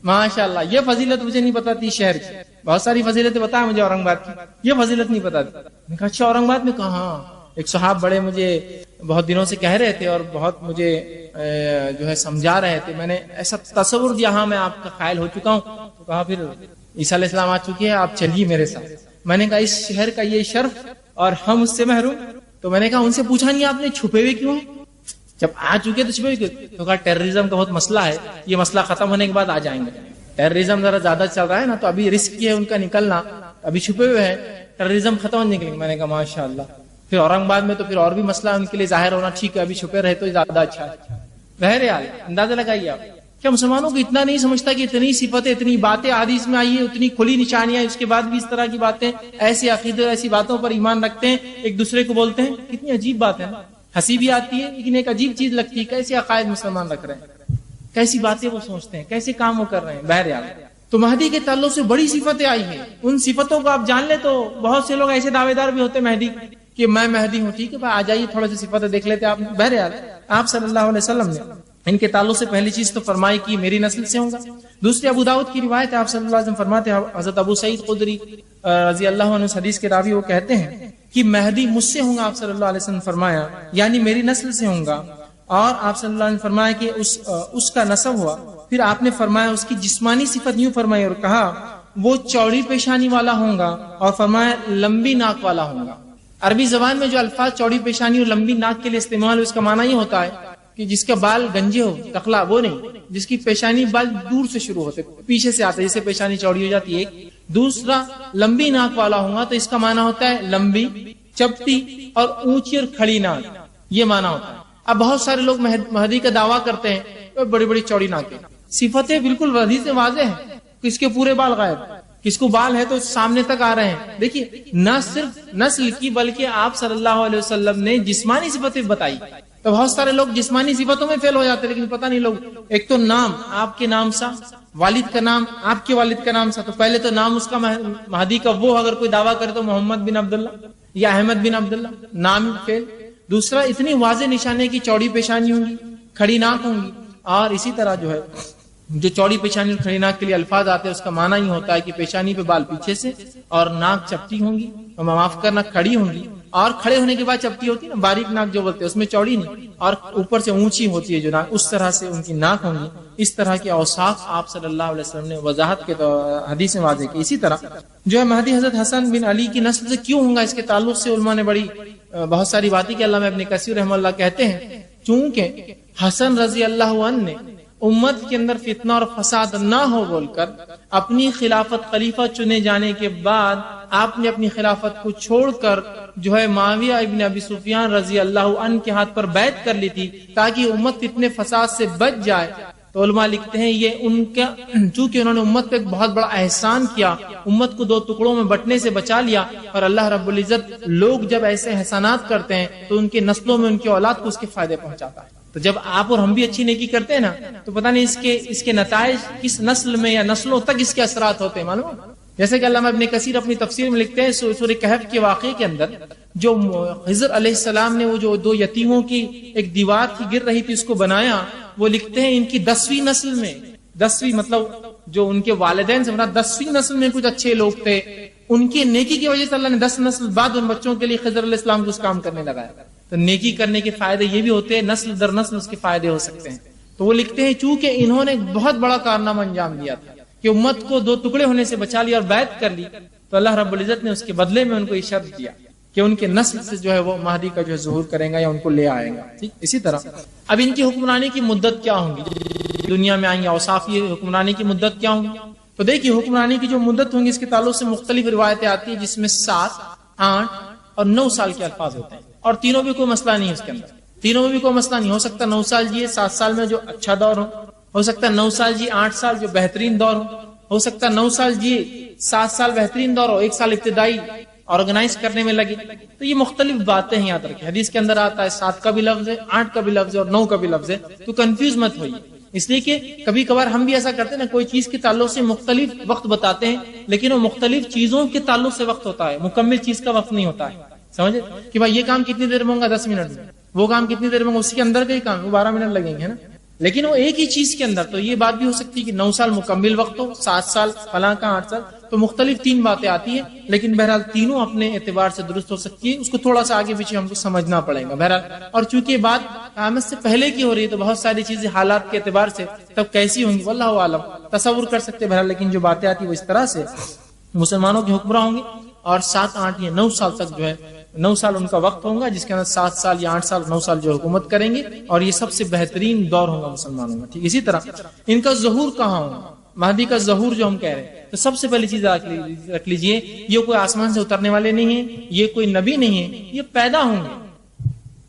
S1: ماشاء اللہ. یہ فضیلت مجھے نہیں پتا تھی شہر کی. بہت ساری فضیلتیں بتایا مجھے اورنگ آباد کی، یہ فضیلت نہیں پتا تھی. میں کہا اچھا اورنگ آباد میں کہاں؟ ایک صاحب بڑے مجھے بہت دنوں سے کہہ رہے تھے اور بہت مجھے جو ہے سمجھا رہے تھے. میں نے ایسا تصور دیا ہاں میں آپ کا قائل ہو چکا ہوں. تو کہا پھر عیسیٰ علیہ السلام آ چکے ہیں، آپ چلیے میرے ساتھ. میں نے کہا اس شہر کا یہ شرف اور ہم اس سے محروم. تو میں نے کہا ان سے پوچھا نہیں آپ نے چھپے ہوئے کیوں ہیں؟ جب آ چکے تو چھپے ہوئے کیوں؟ تو کہا ٹیررزم کا بہت مسئلہ ہے، یہ مسئلہ ختم ہونے کے بعد آ جائیں گے. ٹیررزم ذرا زیادہ چل رہا ہے نا تو ابھی رسک ہے ان کا نکلنا، ابھی چھپے ہوئے ہیں، ٹیررزم ختم ہونے نکلیں گے. میں نے کہا ماشاء اللہ. پھر اورنگ آباد میں تو پھر اور بھی مسئلہ ان کے لیے ظاہر ہونا ٹھیک ہے، ابھی چھپے رہے تو زیادہ اچھا ہے. بہرحال اندازہ لگائیے آپ کیا مسلمانوں کو اتنا نہیں سمجھتا کہ اتنی صفتیں اتنی باتیں حدیث میں آئی ہے، اتنی کھلی نشانیاں، اس کے بعد بھی اس طرح کی باتیں، ایسے عقیدے ایسی باتوں پر ایمان رکھتے ہیں، ایک دوسرے کو بولتے ہیں. کتنی عجیب بات ہے نا. ہنسی بھی آتی ہے لیکن ایک عجیب چیز لگتی ہے. کیسے عقائد مسلمان رکھ رہے ہیں، کیسی باتیں وہ سوچتے ہیں، کیسے کام وہ کر رہے ہیں. بہرحال تو مہدی کے تعلق سے بڑی صفتیں آئی ہیں. ان صفتوں کو آپ جان لیں تو بہت سے لوگ ایسے دعوے دار بھی ہوتے مہدی کہ میں مہدی ہوں. ٹھیک ہے بھائی آ جائیے تھوڑا سی صفتیں دیکھ لیتے آپ. بہرحال آپ صلی اللہ علیہ وسلم نے ان کے تعلق سے پہلی چیز تو فرمائی کہ میری نسل سے ہوں گا. دوسری ابو داؤد کی روایت ہے، آپ صلی اللہ علیہ وسلم فرماتے ہیں، حضرت ابو سعید خدری رضی اللہ عنہ حدیث کے راوی وہ کہتے ہیں کہ مہدی مجھ سے ہوں گا. آپ صلی اللہ علیہ وسلم فرمایا یعنی میری نسل سے ہوں گا. اور آپ صلی اللہ علیہ وسلم فرمایا کہ اس کا نسب ہوا. پھر آپ نے فرمایا اس کی جسمانی صفت یوں فرمائی اور کہا وہ چوڑی پیشانی والا ہوں گا، اور فرمایا لمبی ناک والا ہوں گا. عربی زبان میں جو الفاظ چوڑی پیشانی اور لمبی ناک کے لیے استعمال ہو اس کا معنی یہ ہوتا ہے کہ جس کا بال گنجے ہو، ٹکلا وہ نہیں، جس کی پیشانی بال دور سے شروع ہوتے پیچھے سے آتے جیسے پیشانی چوڑی ہو جاتی ہے. ایک دوسرا لمبی ناک والا ہوں گا تو اس کا معنی ہوتا ہے لمبی، چپٹی اور اونچی اور کھڑی ناک، یہ معنی ہوتا ہے. اب بہت سارے لوگ مہدی کا دعویٰ کرتے ہیں بڑی بڑی چوڑی ناکیں. صفتیں بالکل حدیث سے واضح ہیں. کس کے پورے بال غائب، کس کو بال ہے تو سامنے تک آ رہے ہیں. دیکھیے نہ صرف نسل کی بلکہ آپ صلی اللہ علیہ وسلم نے جسمانی صفتیں بتائی. تو بہت سارے لوگ جسمانی صفتوں میں فیل ہو جاتے ہیں لیکن پتہ نہیں لوگ ایک تو نام آپ کے نام سا، والد کا نام آپ کے والد کا نام سا. تو پہلے تو نام اس کا مہدی کا وہ اگر کوئی دعویٰ کرے تو محمد بن عبداللہ یا احمد بن عبداللہ، نام فیل. دوسرا اتنی واضح نشانی کی چوڑی پیشانی ہوں گی، کھڑی ناک ہوں گی. اور اسی طرح جو ہے جو چوڑی پیشانی اور کھڑی ناک کے لیے الفاظ آتے ہیں اس کا معنی یہ ہوتا ہے کہ پیشانی پہ بال پیچھے سے اور ناک چپٹی ہوں گی، معاف کرنا کھڑی ہوں گی، اور کھڑے ہونے کے بعد چپٹی ہوتی ہے نا، باریک ناک جو بولتے ہیں، اس میں چوڑی نہیں اور اوپر سے اونچی ہوتی ہے جو ناک، اس طرح سے ان کی ناک ہوں گی. اس طرح کے اوصاف آپ صلی اللہ علیہ وسلم نے وضاحت کے حدیث میں واضح کی. اسی طرح جو ہے مہدی حضرت حسن بن علی کی نسل سے کیوں ہوں گا، اس کے تعلق سے علماء نے بہت ساری باتیں کی. علامہ ابن کثیر رحمہ اللہ کہتے ہیں چونکہ حسن رضی اللہ عنہ نے امت کے اندر فتنہ اور فساد نہ ہو بول کر اپنی خلافت خلیفہ چنے جانے کے بعد آپ نے اپنی خلافت کو چھوڑ کر جو ہے معاویہ ابن ابی سفیان رضی اللہ عنہ کے ہاتھ پر بیعت کر لی تھی تاکہ امت فتنے فساد سے بچ جائے. تو علماء لکھتے ہیں یہ ان کا، چونکہ انہوں نے امت پہ ایک بہت بڑا احسان کیا، امت کو دو ٹکڑوں میں بٹنے سے بچا لیا. اور اللہ رب العزت لوگ جب ایسے احسانات کرتے ہیں تو ان کے نسلوں میں ان کی اولاد کو اس کے فائدے پہنچاتا ہے. تو جب آپ اور ہم بھی اچھی نیکی کرتے ہیں نا تو پتہ نہیں اس کے نتائج کس نسل میں یا نسلوں تک اس کے اثرات ہوتے ہیں، معلوم. جیسے کہ علامہ ابن کثیر اپنی تفسیر میں لکھتے ہیں سورہ کہف کے واقعے کے اندر جو خضر علیہ السلام نے وہ جو دو یتیموں کی ایک دیوار کی گر رہی تھی اس کو بنایا، وہ لکھتے ہیں ان کی 10ویں نسل میں، 10ویں مطلب جو ان کے والدین سے مراد 10ویں نسل میں کچھ اچھے لوگ تھے، ان کی نیکی کی وجہ سے اللہ نے 10 نسل بعد ان بچوں کے لیے خضر علیہ السلام کو اس کام کرنے لگایا. تو نیکی کرنے کے فائدے یہ بھی ہوتے ہیں، نسل در نسل اس کے فائدے ہو سکتے ہیں. تو وہ لکھتے ہیں چونکہ انہوں نے بہت بڑا کارنامہ انجام دیا تھا کہ امت کو دو ٹکڑے ہونے سے بچا لیا اور بیعت کر لی، تو اللہ رب العزت نے اس کے بدلے میں ان کو اشارہ دیا کہ ان کے نسل سے جو ہے وہ مہدی کا جو ہے ظہور کرے گا یا ان کو لے آئے گا. ٹھیک. اسی طرح اب ان کی حکمرانی کی مدت کیا ہوں گی، دنیا میں آئیں گے، اوصاف یہ حکمرانی کی مدت کیا ہوں گی. تو دیکھیے حکمرانی کی جو مدت ہوں گی اس کے تعلق سے مختلف روایتیں آتی ہیں جس میں 7، 8 اور 9 سال کے الفاظ ہوتے ہیں. اور تینوں بھی کوئی مسئلہ نہیں ہے اس کے اندر، تینوں میں بھی کوئی مسئلہ نہیں. ہو سکتا 9 سال جیے 7 سال میں جو اچھا دور ہو سکتا ہے 9 سال جی 8 سال جو بہترین دور ہو سکتا ہے 9 سال جی 7 سال بہترین دور ہو، 1 سال ابتدائی آرگنائز کرنے میں لگے. تو یہ مختلف باتیں ہیں یاد رکھیں. حدیث کے اندر آتا ہے 7 کا بھی لفظ ہے، 8 کا بھی لفظ ہے اور 9 کا بھی لفظ ہے. تو کنفیوز مت ہوئیے، اس لیے کہ کبھی کبھار ہم بھی ایسا کرتے ہیں نا، کوئی چیز کے تعلق سے مختلف وقت بتاتے ہیں لیکن وہ مختلف چیزوں کے تعلق سے وقت ہوتا ہے، مکمل چیز کا وقت نہیں ہوتا ہے. سمجھے کہ بھائی یہ کام کتنی دیر میں ہوگا، 10 منٹ میں، وہ کام کتنی دیر میں ہوگا، اسی کے اندر کا ہی کام وہ 12 منٹ لگیں گے نا، لیکن وہ ایک ہی چیز کے اندر. تو یہ بات بھی ہو سکتی ہے کہ 9 سال مکمل وقت ہو، 7 سال فلاں کا 8 سال. تو مختلف 3 باتیں آتی ہیں لیکن بہرحال تینوں اپنے اعتبار سے درست ہو سکتی ہے. اس کو تھوڑا سا آگے پیچھے ہم کو سمجھنا پڑے گا بہرحال. اور چونکہ بات قیامت سے پہلے کی ہو رہی ہے تو بہت ساری چیزیں حالات کے اعتبار سے تب کیسی ہوں گی واللہ عالم تصور کر سکتے بہرحال. لیکن جو باتیں آتی ہیں وہ اس طرح سے مسلمانوں کے حکمراں ہوں گے اور 7، 8 یا 9 سال تک جو ہے 9 سال ان کا وقت ہوگا جس کے اندر 7 سال یا 8 سال 9 سال جو حکومت کریں گے اور یہ سب سے بہترین دور ہوگا مسلمانوں میں. ٹھیک. اسی طرح ان کا ظہور کہاں ہوگا، مہدی کا ظہور جو ہم کہہ رہے ہیں، تو سب سے پہلی چیز رکھ لیجئے یہ کوئی آسمان سے اترنے والے نہیں ہیں، یہ کوئی نبی نہیں ہے، یہ پیدا ہوں گے.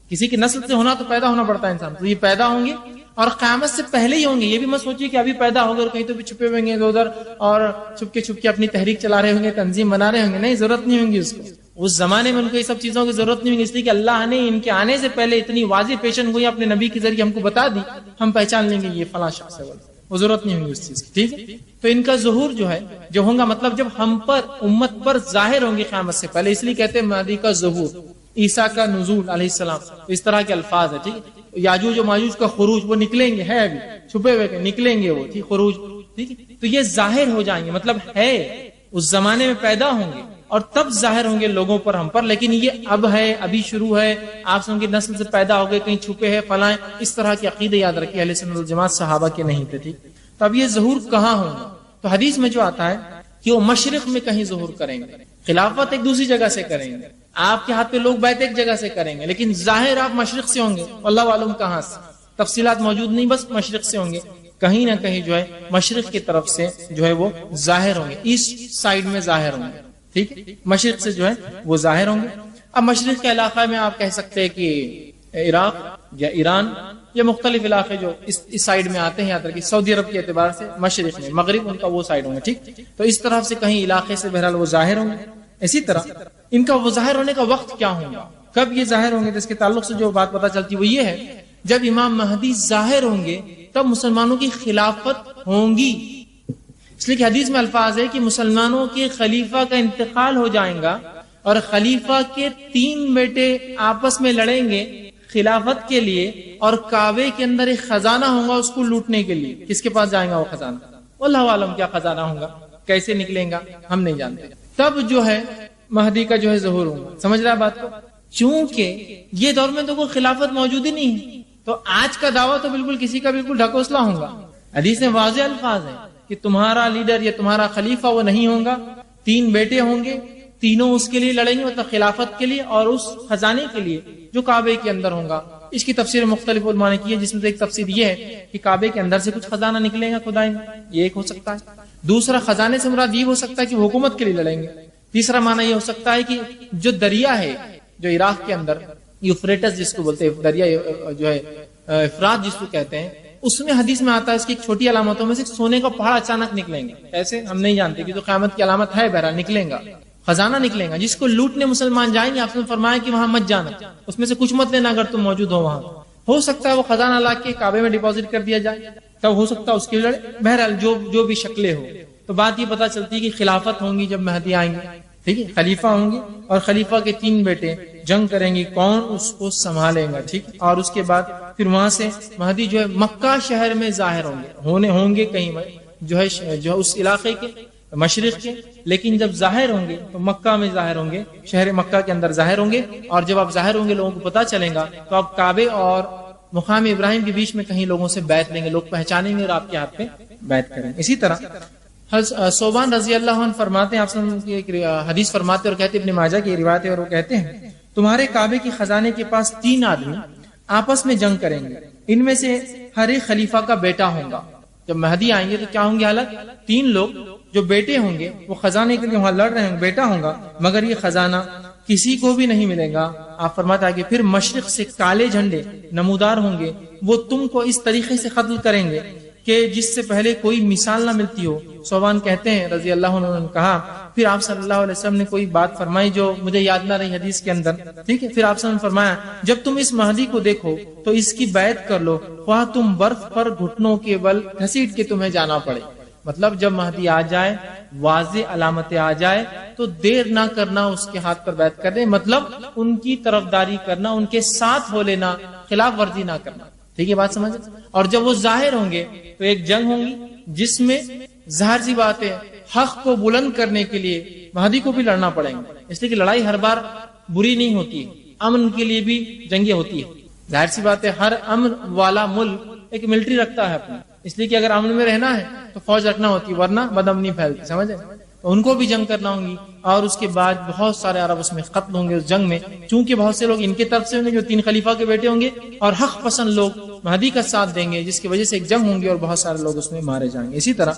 S1: کسی کی نسل سے ہونا تو پیدا ہونا پڑتا ہے انسان، تو یہ پیدا ہوں گے اور قیامت سے پہلے ہی ہوں گے. یہ بھی مت سوچیے کہ ابھی پیدا ہو گئے اور کہیں تو بھی چھپے ہوئے گے ادھر اور چھپ کے اپنی تحریک چلا رہے ہوں گے، تنظیم بنا رہے ہوں گے. نہیں، ضرورت نہیں ہوگی اس کو. اس زمانے میں ان کو یہ سب چیزوں کی ضرورت نہیں ہوگی، اس لیے کہ اللہ نے ان کے آنے سے پہلے اتنی واضح پیشن گوئی اپنے نبی کے ذریعے ہم کو بتا دی، ہم پہچان لیں گے یہ فلاں شخص ہے، وہ ضرورت نہیں ہوگی اس چیز کی. ٹھیک ہے. تو ان کا ظہور جو ہے جو ہوگا مطلب جب ہم پر امت پر ظاہر ہوں گے قیامت سے پہلے، اس لیے کہتے ہیں مہدی کا ظہور، عیسیٰ کا نزول علیہ السلام، اس طرح کے الفاظ ہیں. ٹھیک ہے. یاجوج و ماجوج کا خروج، وہ نکلیں گے، ہے ابھی چھپے ہوئے نکلیں گے وہ. ٹھیک. خروج. ٹھیک ہے. تو یہ ظاہر ہو جائیں گے، مطلب ہے اس زمانے میں پیدا ہوں گے اور تب ظاہر ہوں گے لوگوں پر، ہم پر. لیکن یہ اب ہے، ابھی شروع ہے، آپ سن کے نسل سے پیدا ہو گئے، کہیں چھپے ہیں فلاں، اس طرح کے عقیدے یاد رکھیے اہل سنت والجماعت صحابہ کے نہیں تھے. ٹھیک. تو اب یہ ظہور کہاں ہوگا؟ تو حدیث میں جو آتا ہے کہ وہ مشرق میں کہیں ظہور کریں گے، خلافت ایک دوسری جگہ سے کریں گے، آپ کے ہاتھ پہ لوگ بیعت ایک جگہ سے کریں گے، لیکن ظاہر آپ مشرق سے ہوں گے. اللہ عالم کہاں سے، تفصیلات موجود نہیں، بس مشرق سے ہوں گے، کہیں نہ کہیں جو ہے مشرق کی طرف سے جو ہے وہ ظاہر ہوں گے، ایسٹ سائیڈ میں ظاہر ہوں گے. ٹھیک ہے. مشرق سے جو ہے وہ ظاہر ہوں گے. اب مشرق کے علاقہ میں آپ کہہ سکتے ہیں کہ عراق یا ایران یا مختلف علاقے جو اس سائیڈ میں آتے ہیں، یاد رکھیے سعودی عرب کے اعتبار سے مشرق میں، مغرب ان کا وہ سائیڈ ہوں گے. ٹھیک. تو اس طرف سے کہیں علاقے سے بہرحال وہ ظاہر ہوں گے. اسی طرح ان کا وہ ظاہر ہونے کا وقت کیا ہوگا، کب یہ ظاہر ہوں گے، اس کے تعلق سے جو بات پتہ چلتی وہ یہ ہے جب امام مہدی ظاہر ہوں گے تب مسلمانوں کی خلافت ہوں گی. اس لیے کہ حدیث میں الفاظ ہے کہ مسلمانوں کے خلیفہ کا انتقال ہو جائے گا اور خلیفہ کے 3 بیٹے آپس میں لڑیں گے خلافت کے لیے، اور کعبے کے اندر ایک خزانہ ہوگا اس کو لوٹنے کے لیے. کس کے پاس جائے گا وہ خزانہ؟ اللہ عالم کیا خزانہ ہوگا، کیسے نکلیں گا ہم نہیں جانتے. تب جو ہے مہدی کا جو ہے ظہور ہوگا. سمجھ رہا ہے بات کو؟ چونکہ یہ دور میں تو کوئی خلافت موجود ہی نہیں ہے، تو آج کا دعویٰ تو بالکل کسی کا بالکل ڈھکوسلا ہوگا۔ حدیث میں واضح الفاظ ہیں کہ تمہارا لیڈر یا تمہارا خلیفہ وہ نہیں ہوگا، 3 بیٹے ہوں گے، تینوں اس کے لیے لڑیں گے، مطلب خلافت کے لیے اور اس خزانے کے لیے جو کعبے کے اندر ہوگا۔ اس کی تفسیر مختلف علماء نے کی ہے، جس میں سے ایک تفسیر یہ ہے کہ کعبے کے اندر سے کچھ خزانہ نکلے گا خدائی میں، یہ ایک ہو سکتا ہے۔ دوسرا، خزانے سے مراد یہ ہو سکتا ہے کہ حکومت کے لیے لڑیں گے۔ تیسرا معنی یہ ہو سکتا ہے کہ جو دریا ہے جو عراق کے اندر یوفریٹس جس کو بولتے ہیں، دریا جو ہے افرات جس کو کہتے ہیں، اس میں حدیث میں آتا ہے اس کی ایک چھوٹی علامتوں میں سے سونے کا پہاڑ اچانک نکلیں گے، ایسے ہم نہیں جانتے کہ تو قیامت کی علامت ہے، بہرحال نکلیں گا، خزانہ نکلیں گا جس کو لوٹنے مسلمان جائیں گے۔ آپ نے فرمایا کہ وہاں مت جانا، اس میں سے کچھ مت لینا اگر تم موجود ہو وہاں۔ ہو سکتا ہے وہ خزانہ لا کے کعبے میں ڈپازٹ کر دیا جائے، تب ہو سکتا ہے اس کے لڑے، بہرحال جو بھی شکلیں ہو۔ تو بات یہ پتہ چلتی ہے کہ خلافت ہوں گی جب مہدی آئیں گے، ٹھیک ہے، خلیفہ ہوں گے اور خلیفہ کے 3 بیٹے جنگ کریں گے، کون اس کو سنبھالے گا، ٹھیک، اور اس کے بعد پھر وہاں سے مہدی جو ہے مکہ شہر میں ظاہر ہوں گے کہیں جو اس علاقے کے مشرق کے، لیکن جب ظاہر ہوں گے تو مکہ میں ظاہر ہوں گے، شہر مکہ کے اندر ظاہر ہوں گے، اور جب آپ ظاہر ہوں گے لوگوں کو پتہ چلے گا تو آپ کعبے اور مقام ابراہیم کے بیچ میں کہیں لوگوں سے بیعت لیں گے، لوگ پہچانیں گے اور آپ کے ہاتھ پہ بیعت کریں گے۔ اسی طرح صوبان رضی اللہ عنہ فرماتے ہیں، آپ سے ایک حدیث فرماتے اور کہتے ابن ماجہ کی روایت ہے، اور وہ کہتے ہیں تمہارے کعبے کی خزانے کے پاس 3 آدمی آپس میں جنگ کریں گے، ان میں سے ہر ایک خلیفہ کا بیٹا ہوگا۔ جب مہدی آئیں گے تو کیا ہوں گے حالت؟ 3 لوگ جو بیٹے ہوں گے وہ خزانے کے لیے وہاں لڑ رہے ہوں گے، بیٹا ہوگا، مگر یہ خزانہ کسی کو بھی نہیں ملے گا۔ آپ فرماتا ہے کہ پھر مشرق سے کالے جھنڈے نمودار ہوں گے، وہ تم کو اس طریقے سے قتل کریں گے کہ جس سے پہلے کوئی مثال نہ ملتی ہو۔ صوبان کہتے ہیں رضی اللہ عنہ نے کہا پھر آپ صلی اللہ علیہ وسلم نے کوئی بات فرمائی جو مجھے یاد نہ رہی حدیث کے اندر، ٹھیک ہے، پھر آپ صلی اللہ علیہ وسلم نے فرمایا جب تم اس مہدی کو دیکھو تو اس کی بیعت کر لو، خواہ تم برف پر گھٹنوں کے بل گھسیٹ کے تمہیں جانا پڑے۔ مطلب جب مہدی آ جائے، واضح علامتیں آ جائے تو دیر نہ کرنا، اس کے ہاتھ پر بیعت کر دیں، مطلب ان کی طرفداری کرنا، ان کے ساتھ ہو لینا، خلاف ورزی نہ کرنا، ٹھیک ہے بات سمجھ۔ اور جب وہ ظاہر ہوں گے تو ایک جنگ ہوگی جس میں ظاہر سی بات ہے حق کو بلند کرنے کے لیے مہدی کو بھی لڑنا پڑے گا، اس لیے کہ لڑائی ہر بار بری نہیں ہوتی ہے، امن کے لیے بھی جنگیں ہوتی ہے۔ ظاہر سی بات ہے ہر امن والا ملک ایک ملٹری رکھتا ہے اپنا، اس لیے کہ اگر امن میں رہنا ہے تو فوج رکھنا ہوتی ہے، ورنہ بدامنی پھیلتی، سمجھے، تو ان کو بھی جنگ کرنا ہوگی۔ اور اس کے بعد بہت سارے عرب اس میں قتل ہوں گے اس جنگ میں، چونکہ بہت سے لوگ ان کے طرف سے ہوں گے جو 3 خلیفہ کے بیٹے ہوں گے، اور حق پسند لوگ مہدی کا ساتھ دیں گے، جس کی وجہ سے ایک جنگ ہوں گی اور بہت سارے لوگ اس میں مارے جائیں گے۔ اسی طرح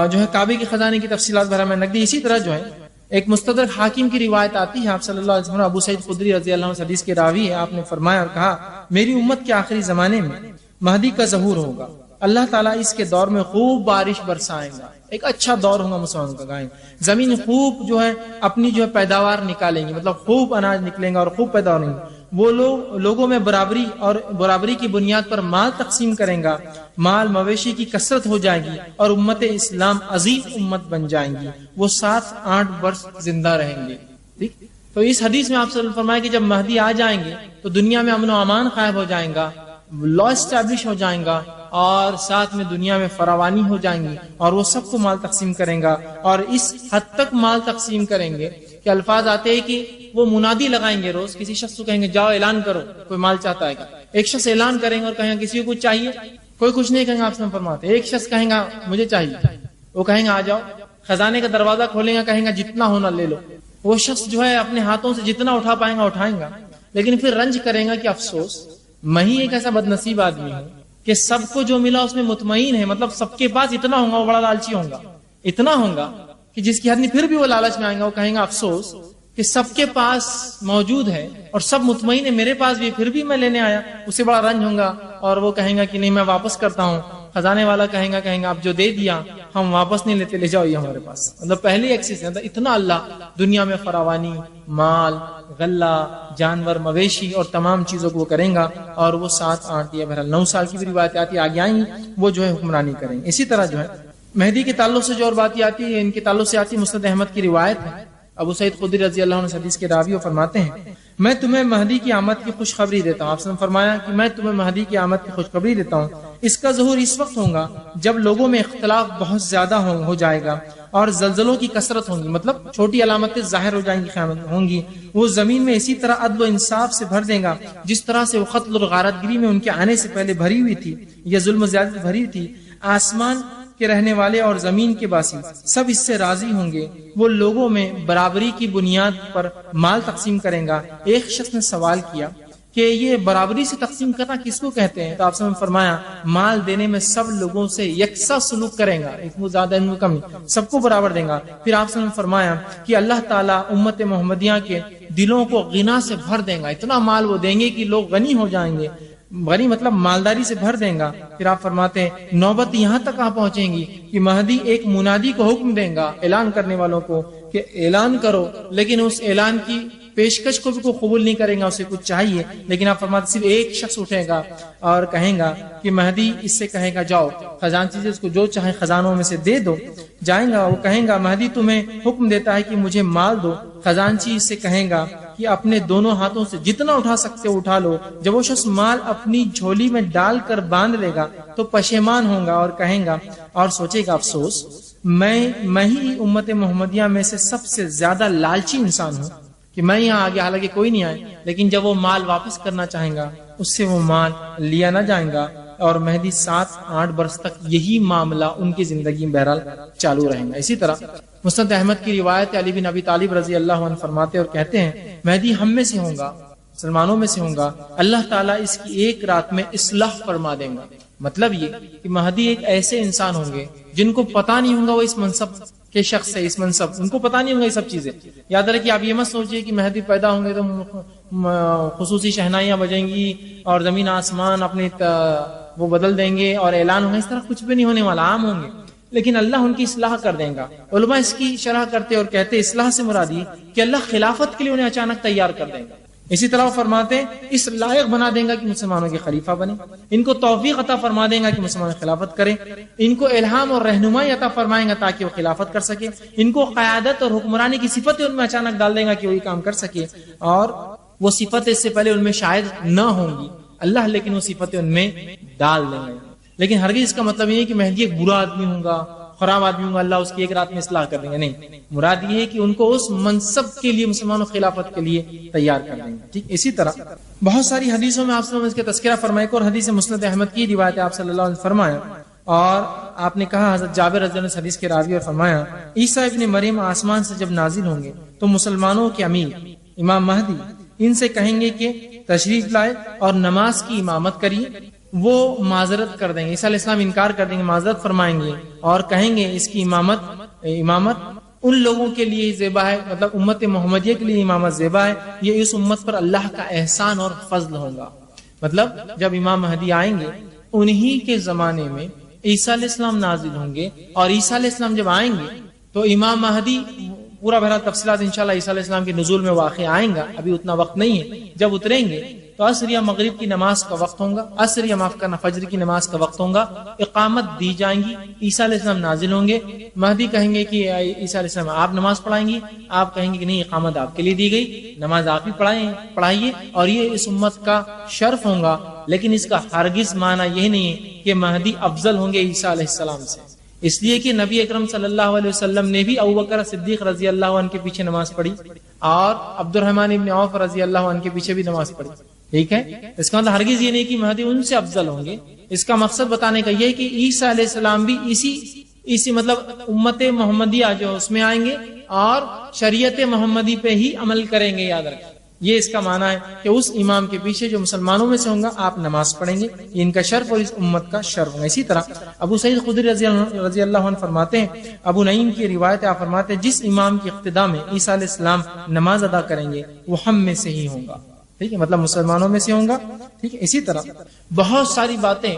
S1: جو ہے کعبے کے خزانے کی تفصیلات بھرا میں نقدی، اسی طرح جو ہے ایک مستدرک حاکم کی روایت آتی ہے، آپ صلی اللہ علیہ وسلم ابو سعید خدری رضی اللہ عنہ حدیث کے راوی ہے، آپ نے فرمایا اور کہا میری امت کے آخری زمانے میں مہدی کا ظہور ہوگا، اللہ تعالیٰ اس کے دور میں خوب بارش برسائیں گا، ایک اچھا دور ہوگا مسلمانوں کا، گائیں زمین خوب جو ہے اپنی جو ہے پیداوار نکالیں گی، مطلب خوب اناج نکلیں گا اور خوب پیدا ہوں گے، وہ لوگوں میں برابری کی بنیاد پر مال تقسیم کریں گا، مال مویشی کی کثرت ہو جائے گی اور امت اسلام عظیم امت بن جائیں گی، وہ 7-8 برس زندہ رہیں گے، ٹھیک۔ تو اس حدیث میں آپ سے فرمایا کہ جب مہدی آ جائیں گے تو دنیا میں امن و امان قائم ہو جائیں گا، لا اسٹیبلش ہو جائیں گا، اور ساتھ میں دنیا میں فراوانی ہو جائیں گی، اور وہ سب کو مال تقسیم کریں گا، اور اس حد تک مال تقسیم کریں گے کہ الفاظ آتے ہیں کہ وہ منادی لگائیں گے، روز کسی شخص کو کہیں گے جاؤ اعلان کرو، کوئی مال چاہتا ہے، ایک شخص اعلان کریں گے اور کہیں گے کسی کو کچھ چاہیے، کوئی کچھ نہیں کہیں گے، آپ سے فرماتے ایک شخص کہیں گا مجھے چاہیے، وہ کہیں گا آ جاؤ، خزانے کا دروازہ کھولیں گا، کہیں گا جتنا ہونا لے لو، وہ شخص جو ہے اپنے ہاتھوں سے جتنا اٹھا پائیں گا اٹھائیں گا، لیکن پھر رنج کریں گا کہ افسوس میں ہی ایک ایسا بد نصیب آدمی ہوں کہ سب کو جو ملا اس میں مطمئن ہے، مطلب سب کے پاس اتنا ہوگا، وہ بڑا لالچی ہوگا، اتنا ہوگا کہ جس کی حد نہیں، پھر بھی وہ لالچ میں آئیں گا، وہ کہیں گا افسوس کہ سب کے پاس موجود ہے اور سب مطمئن ہے میرے پاس بھی، پھر بھی میں لینے آیا، اسے بڑا رنج ہوگا، اور وہ کہیں گا کہ نہیں میں واپس کرتا ہوں، خزانے والا کہیں گا آپ جو دے دیا ہم واپس نہیں لیتے، لے جاؤ یہ ہمارے پاس، مطلب پہلی ایکسس ہے، اتنا اللہ دنیا میں فراوانی، مال، غلہ، جانور، مویشی اور تمام چیزوں کو وہ کریں گا، اور وہ 7-8 یا بہرحال 9 سال کی بھی روایت آتی آگے آئیں گی، وہ جو ہے حکمرانی کریں گے۔ اسی طرح جو ہے مہدی کے تعلق سے جو اور بات آتی ہے، ان کے تعلق سے آتی مسند احمد کی روایت ہے، ابو سعید خدری رضی اللہ عنہ حدیث کے راوی فرماتے ہیں میں تمہیں مہدی کی آمد کی خوشخبری دیتا ہوں، آپ نے فرمایا کہ میں تمہیں مہدی کی آمد کی خوشخبری دیتا ہوں، اس کا ظہور اس وقت ہوگا جب لوگوں میں اختلاف بہت زیادہ ہو جائے گا اور زلزلوں کی کثرت ہوں گی، مطلب چھوٹی علامتیں ظاہر ہو جائیں گی، قیامت ہوں گی. وہ زمین میں اسی طرح عدل و انصاف سے بھر دے گا جس طرح سے وہ قتل اور غارت گری میں ان کے آنے سے پہلے بھری ہوئی تھی یا ظلم و زیادتی بھری تھی. آسمان کے رہنے والے اور زمین کے باسی سب اس سے راضی ہوں گے. وہ لوگوں میں برابری کی بنیاد پر مال تقسیم کریں گا. ایک شخص نے سوال کیا کہ یہ برابری سے تقسیم کرنا کس کو کہتے ہیں؟ تو آپ نے فرمایا مال دینے میں سب لوگوں سے یکساں سلوک کریں گا، ایک زیادہ ان کم، سب کو برابر دیں گا. پھر آپ نے فرمایا کہ اللہ تعالیٰ امت محمدیہ کے دلوں کو غنا سے بھر دیں گا، اتنا مال وہ دیں گے کہ لوگ غنی ہو جائیں گے. غنی مطلب مالداری سے بھر دیں گا. پھر آپ فرماتے ہیں نوبت یہاں تک پہنچیں گی کہ مہدی ایک منادی کو حکم دیں گا اعلان کرنے والوں کو کہ اعلان کرو، لیکن اس اعلان کی پیشکش کو بھی کوئی قبول نہیں کرے گا، اسے کچھ چاہیے. لیکن آپ فرماتے صرف ایک شخص اٹھے گا اور کہیں گا کہ مہدی اس سے کہے گا جاؤ خزانچی سے اس کو جو چاہے خزانوں میں سے دے دو. جائیں گا، وہ کہیں گا مہدی تمہیں حکم دیتا ہے کہ مجھے مال دو. خزانچی اس سے کہیں گا کہ اپنے دونوں ہاتھوں سے جتنا اٹھا سکتے ہو اٹھا لو. جب وہ شخص مال اپنی جھولی میں ڈال کر باندھ لے گا تو پشیمان ہوگا اور کہیں گا اور سوچے گا افسوس میں ہی امت محمدیہ میں سے سب سے زیادہ لالچی انسان ہوں کہ میں یہاں آگے، حالانکہ کوئی نہیں آئے. لیکن جب وہ مال واپس کرنا چاہیں گا اس سے وہ مال لیا نہ جائیں گا. اور مہدی 7-8 برس تک یہی معاملہ ان کی زندگی میں بہرحال چالو رہیں گا. اسی طرح مسند احمد کی روایت علی بن ابی طالب رضی اللہ عنہ فرماتے اور کہتے ہیں مہدی ہم میں سے ہوں گا، مسلمانوں میں سے ہوں گا، اللہ تعالیٰ اس کی ایک رات میں اصلاح فرما دیں گا. مطلب یہ کہ مہدی ایک ایسے انسان ہوں گے جن کو پتا نہیں ہوگا وہ اس منصب کے شخص ہے، اس منصب ان کو پتا نہیں ہوگا یہ سب چیزیں. یاد رکھیے آپ یہ مت سوچیے کہ مہدی پیدا ہوں گے تو خصوصی شہنائیاں بجیں گی اور زمین آسمان اپنی وہ بدل دیں گے اور اعلان ہوگا، اس طرح کچھ بھی نہیں ہونے والا، عام ہوں گے. لیکن اللہ ان کی اصلاح کر دیں گا. علماء اس کی شرح کرتے اور کہتے اصلاح سے مراد یہ کہ اللہ خلافت کے لیے انہیں اچانک تیار کر دیں گا. اسی طرح وہ فرماتے ہیں اس لائق بنا دیں گا کہ مسلمانوں کے خلیفہ بنے، ان کو توفیق عطا فرما دیں گا کہ مسلمان خلافت کریں، ان کو الہام اور رہنمائی عطا فرمائیں گا تاکہ وہ خلافت کر سکے، ان کو قیادت اور حکمرانی کی صفتیں ان میں اچانک ڈال دیں گا کہ وہی کام کر سکے. اور وہ صفتیں اس سے پہلے ان میں شاید نہ ہوں گی اللہ لیکن وہ صفتیں ان میں ڈال دیں گے. لیکن ہرگز اس کا مطلب یہ ہے کہ مہدی ایک برا آدمی ہوگا، خراب آدمی ہوگا، اللہ اس کی ایک رات میں اصلاح کر دیں گے. نہیں، مراد یہ ہے کہ ان کو اس منصب کے لیے، مسلمانوں خلافت کے لیے تیار کر دیں گے. ٹھیک اسی طرح بہت ساری حدیثوں میں آپ صلی اللہ علیہ وسلم اس کا تذکرہ فرمائے اور حدیث مسند احمد کی روایت آپ صلی اللہ علیہ وسلم فرمایا. اور آپ نے کہا حضرت جابر رضی اللہ عنہ حدیث کے راوی اور فرمایا عیسیٰ ابن مریم آسمان سے جب نازل ہوں گے تو مسلمانوں کے امیر امام مہدی ان سے کہیں گے کہ تشریف لائے اور نماز کی امامت کریے. وہ معذرت کر دیں گے، عیسیٰ علیہ السلام انکار کر دیں گے، معذرت فرمائیں گے اور کہیں گے اس کی امامت ان لوگوں کے لیے زیبا ہے، مطلب امت محمدیہ کے لیے امامت زیبا ہے، یہ اس امت پر اللہ کا احسان اور فضل ہوگا. مطلب جب امام مہدی آئیں گے انہی کے زمانے میں عیسیٰ علیہ السلام نازل ہوں گے اور عیسیٰ علیہ السلام جب آئیں گے تو امام مہدی پورا بہرحال تفصیلات انشاءاللہ عیسیٰ علیہ السلام کے نزول میں واقع آئیں گا، ابھی اتنا وقت نہیں ہے. جب اتریں گے تو عصر یا مغرب کی نماز کا وقت ہوگا، عصر یا معاف کرنا فجر کی نماز کا وقت ہوگا، اقامت دی جائیں گی، عیسیٰ علیہ السلام نازل ہوں گے. مہدی کہیں گے کہ عیسیٰ علیہ السلام آپ نماز پڑھائیں گی، آپ کہیں گے کہ نہیں اقامت آپ کے لیے دی گئی، نماز آپ ہی پڑھائیے. اور یہ اس امت کا شرف ہوگا. لیکن اس کا ہرگز معنی یہ نہیں ہے کہ مہدی افضل ہوں گے عیسیٰ علیہ السلام سے، اس لیے کہ نبی اکرم صلی اللہ علیہ وسلم نے بھی ابوبکر صدیق رضی اللہ عنہ کے پیچھے نماز پڑھی اور عبد الرحمن ابن عوف رضی اللہ عنہ کے پیچھے بھی نماز پڑھی. ٹھیک ہے، اس کا مطلب ہرگز یہ نہیں کہ مہدی ان سے افضل ہوں گے. اس کا مقصد بتانے کا یہ کہ عیسیٰ علیہ السلام بھی اسی مطلب امت محمدیہ جو اس میں آئیں گے اور شریعت محمدی پہ ہی عمل کریں گے. یاد رکھیں یہ اس کا معنی ہے کہ اس امام کے پیچھے جو مسلمانوں میں سے ہوں گا آپ نماز پڑھیں گے، یہ ان کا شرف اور اس امت کا شرف ہوگا. اسی طرح ابو سعید خدری رضی اللہ عنہ فرماتے ہیں، ابو نعیم کی روایت آپ فرماتے ہیں جس امام کی اقتداء میں عیسیٰ علیہ السلام نماز ادا کریں گے وہ ہم میں سے ہی ہوگا. ٹھیک ہے، مطلب مسلمانوں میں سے ہوں گا. ٹھیک ہے، اسی طرح بہت ساری باتیں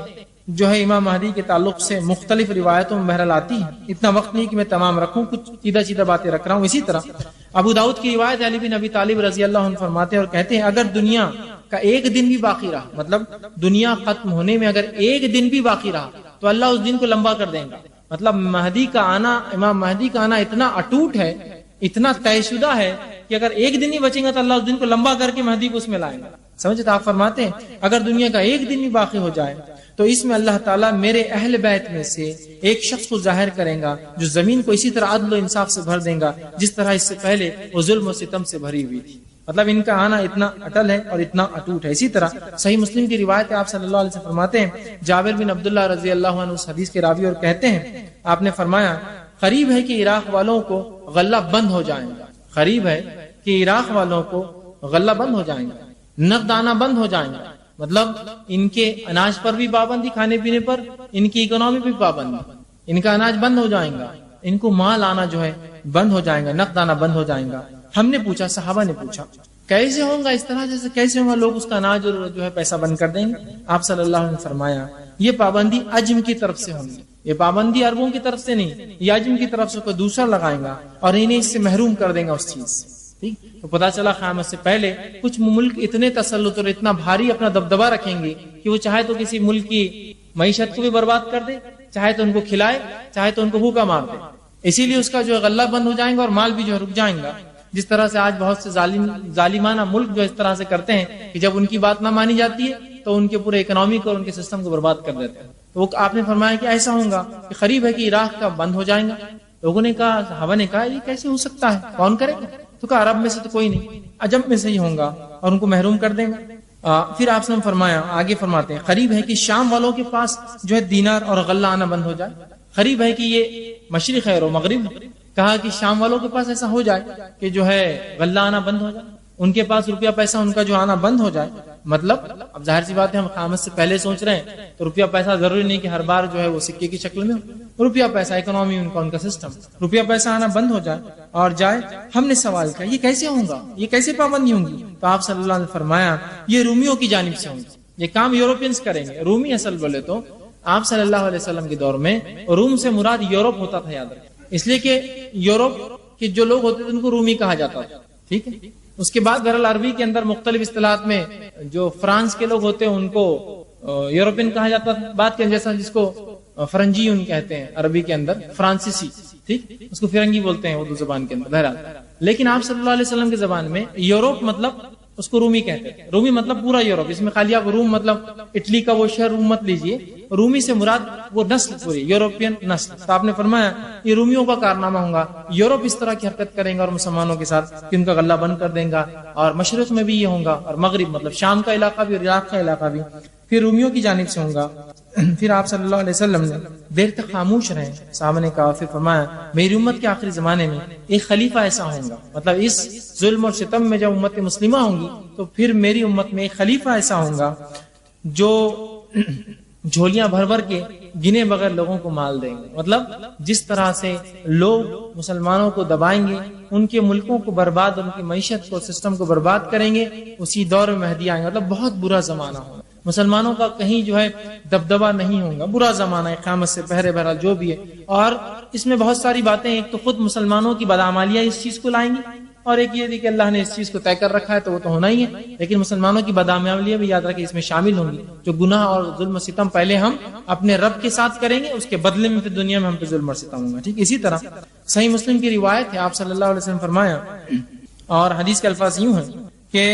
S1: جو ہے امام مہدی کے تعلق سے مختلف روایتوں میں بہرحال آتی ہیں. اتنا وقت نہیں کہ میں تمام رکھوں، کچھ سیدھا باتیں رکھ رہا ہوں. اسی طرح ابو داؤد کی روایت علی بن ابی طالب رضی اللہ عنہ فرماتے ہیں اور کہتے ہیں اگر دنیا کا ایک دن بھی باقی رہا، مطلب دنیا ختم ہونے میں اگر ایک دن بھی باقی رہا تو اللہ اس دن کو لمبا کر دیں گا. مطلب مہدی کا آنا، امام مہدی کا آنا اتنا اٹوٹ ہے، اتنا طے شدہ ہے کہ اگر ایک دن ہی بچیں گا تو اللہ اس دن کو لمبا کر کے مہدی کو اس میں لائیں گا. سمجھتے آپ فرماتے ہیں اگر دنیا کا ایک دن بھی باقی ہو جائے تو اس میں اللہ تعالیٰ میرے اہل بیت میں سے ایک شخص کو ظاہر کریں گا جو زمین کو اسی طرح عدل و انصاف سے بھر دیں گا جس طرح اس سے پہلے وہ ظلم و ستم سے بھری ہوئی تھی. مطلب ان کا آنا اتنا اٹل ہے اور اتنا اٹوٹ ہے. اسی طرح صحیح مسلم کی روایت ہے آپ صلی اللہ علیہ وسلم فرماتے ہیں, جابر بن عبداللہ رضی اللہ عنہ اس حدیث کے راوی اور کہتے ہیں آپ نے فرمایا قریب ہے کہ عراق والوں کو غلہ بند ہو جائیں گا, قریب ہے کہ عراق والوں کو غلہ بند ہو جائیں گا, نقد آنا بند ہو جائیں گا. مطلب ان کے اناج پر بھی پابندی, کھانے پینے پر, ان کی اکنامی بھی پابندی, ان کا اناج بند ہو جائیں گا, ان کو مال آنا جو ہے بند ہو جائیں گا, نقد آنا بند ہو جائیں گا. ہم نے پوچھا, صحابہ نے پوچھا کیسے ہوگا اس طرح, جیسے کیسے ہوگا لوگ اس کا اناج اور جو ہے پیسہ بند کر دیں گے. آپ صلی اللہ علیہ وسلم نے فرمایا یہ پابندی عجم کی طرف سے ہوگی, یہ پابندی عربوں کی طرف سے نہیں, یہ عجم کی طرف سے کوئی دوسرا لگائے گا اور انہیں اس سے محروم کر دیں گا اس چیز سے. تو پتا چلا قیامت سے پہلے کچھ ملک اتنے تسلط اور اتنا بھاری اپنا دبدبا رکھیں گے کہ وہ چاہے تو کسی ملک کی معیشت کو بھی برباد کر دے, چاہے تو ان کو کھلائے, چاہے تو ان کو بھوکا مار دے. اسی لیے اس کا جو غلہ بند ہو جائیں گا اور مال بھی جو ہے رک جائیں گا. جس طرح سے آج بہت سے ظالمانہ ملک جو اس طرح سے کرتے ہیں کہ جب ان کی بات نہ مانی جاتی ہے تو ان کے پورے اکنامی کو اور ان کے سسٹم کو برباد کر دیتے ہیں. تو آپ نے فرمایا کہ ایسا ہوگا کہ قریب ہے کہ عراق کا بند ہو جائیں گا. لوگوں نے کہا, صحابہ نے کہا یہ کیسے ہو سکتا ہے, کون کرے گا؟ تو کہا عرب میں سے تو کوئی نہیں, عجم میں سے ہی ہوگا اور ان کو محروم کر دیں گا. پھر آپ نے فرمایا, آگے فرماتے ہیں قریب ہے کہ شام والوں کے پاس جو ہے دینار اور غلہ آنا بند ہو جائے. قریب ہے کہ یہ مشرق ہے اور مغرب, کہا کہ شام والوں کے پاس ایسا ہو جائے کہ جو ہے غلہ آنا بند ہو جائے, ان کے پاس روپیہ پیسہ ان کا جو آنا بند ہو جائے. مطلب اب ظاہر سی بات ہے ہم قیامت سے پہلے سوچ رہے ہیں تو روپیہ پیسہ ضروری نہیں کہ ہر بار جو ہے وہ سکے کی شکل میں ہو. روپیہ پیسہ اکنامی ان کا سسٹم, روپیہ پیسہ آنا بند ہو جائے اور جائے. ہم نے سوال کیا یہ کیسے ہوگا, یہ کیسے پابندی ہوں گی؟ تو آپ صلی اللہ علیہ وسلم نے فرمایا یہ رومیوں کی جانب سے ہوں گی, یہ کام یورپینز کریں گے. رومی اصل بولے تو آپ صلی اللہ علیہ وسلم کے دور میں روم سے مراد یورپ ہوتا تھا, یاد رکھیں, اس لیے کہ یورپ کے جو لوگ ہوتے تھے ان کو رومی کہا جاتا تھا. ٹھیک ہے, اس کے بعد بہرحال عربی کے اندر مختلف اصطلاحات میں جو فرانس کے لوگ ہوتے ہیں ان کو یورپین کہا جاتا تھا. بات کے جیسا جس کو فرنجی کہتے ہیں عربی کے اندر, فرانسیسی, ٹھیک, اس کو فرنگی بولتے ہیں اردو زبان کے اندر بہرحال. لیکن آپ صلی اللہ علیہ وسلم کی زبان میں یورپ مطلب اس کو رومی کہتے ہیں. رومی مطلب پورا یورپ, اس میں خالی آپ روم مطلب اٹلی کا وہ شہر روم مت لیجئے, رومی سے مراد وہ نسل پوری یورپین نسل. تو آپ نے فرمایا یہ رومیوں کا کارنامہ ہوگا, یورپ اس طرح کی حرکت کریں گا اور مسلمانوں کے ساتھ کہ ان کا غلہ بند کر دیں گا, اور مشرق میں بھی یہ ہوگا اور مغرب مطلب شام کا علاقہ بھی اور عراق کا علاقہ بھی پھر رومیوں کی جانب سے ہوگا. پھر آپ صلی اللہ علیہ وسلم نے دیر تک خاموش رہے, صحابہ نے کہا, پھر فرمایا میری امت کے آخری زمانے میں ایک خلیفہ ایسا ہوگا, مطلب اس ظلم اور ستم میں جب امت مسلمہ ہوں گی تو پھر میری امت میں ایک خلیفہ ایسا ہوگا جو جھولیاں بھر بھر کے گنے بغیر لوگوں کو مال دیں گے. مطلب جس طرح سے لوگ مسلمانوں کو دبائیں گے, ان کے ملکوں کو برباد, ان کی معیشت کو سسٹم کو برباد کریں گے, اسی دور میں مہدی آئیں گے. مطلب بہت برا زمانہ ہوگا, مسلمانوں کا کہیں جو ہے دبدبا نہیں ہوگا, برا زمانہ ہے قیامت سے پہلے بہرحال جو بھی ہے. اور اس میں بہت ساری باتیں, ایک تو خود مسلمانوں کی بدعمالیاں اس چیز کو لائیں گی, اور ایک یہ کہ اللہ نے اس چیز کو طے کر رکھا ہے تو وہ تو ہونا ہی ہے, لیکن مسلمانوں کی بدعمالیاں بھی یاد رکھیں اس میں شامل ہوں گی. جو گناہ اور ظلم و ستم پہلے ہم اپنے رب کے ساتھ کریں گے, اس کے بدلے میں پھر دنیا میں ہم پہ ظلم اور ستم ہوگا. ٹھیک, اسی طرح صحیح مسلم کی روایت ہے, آپ صلی اللہ علیہ وسلم فرمایا, اور حدیث کے الفاظ یوں ہیں کہ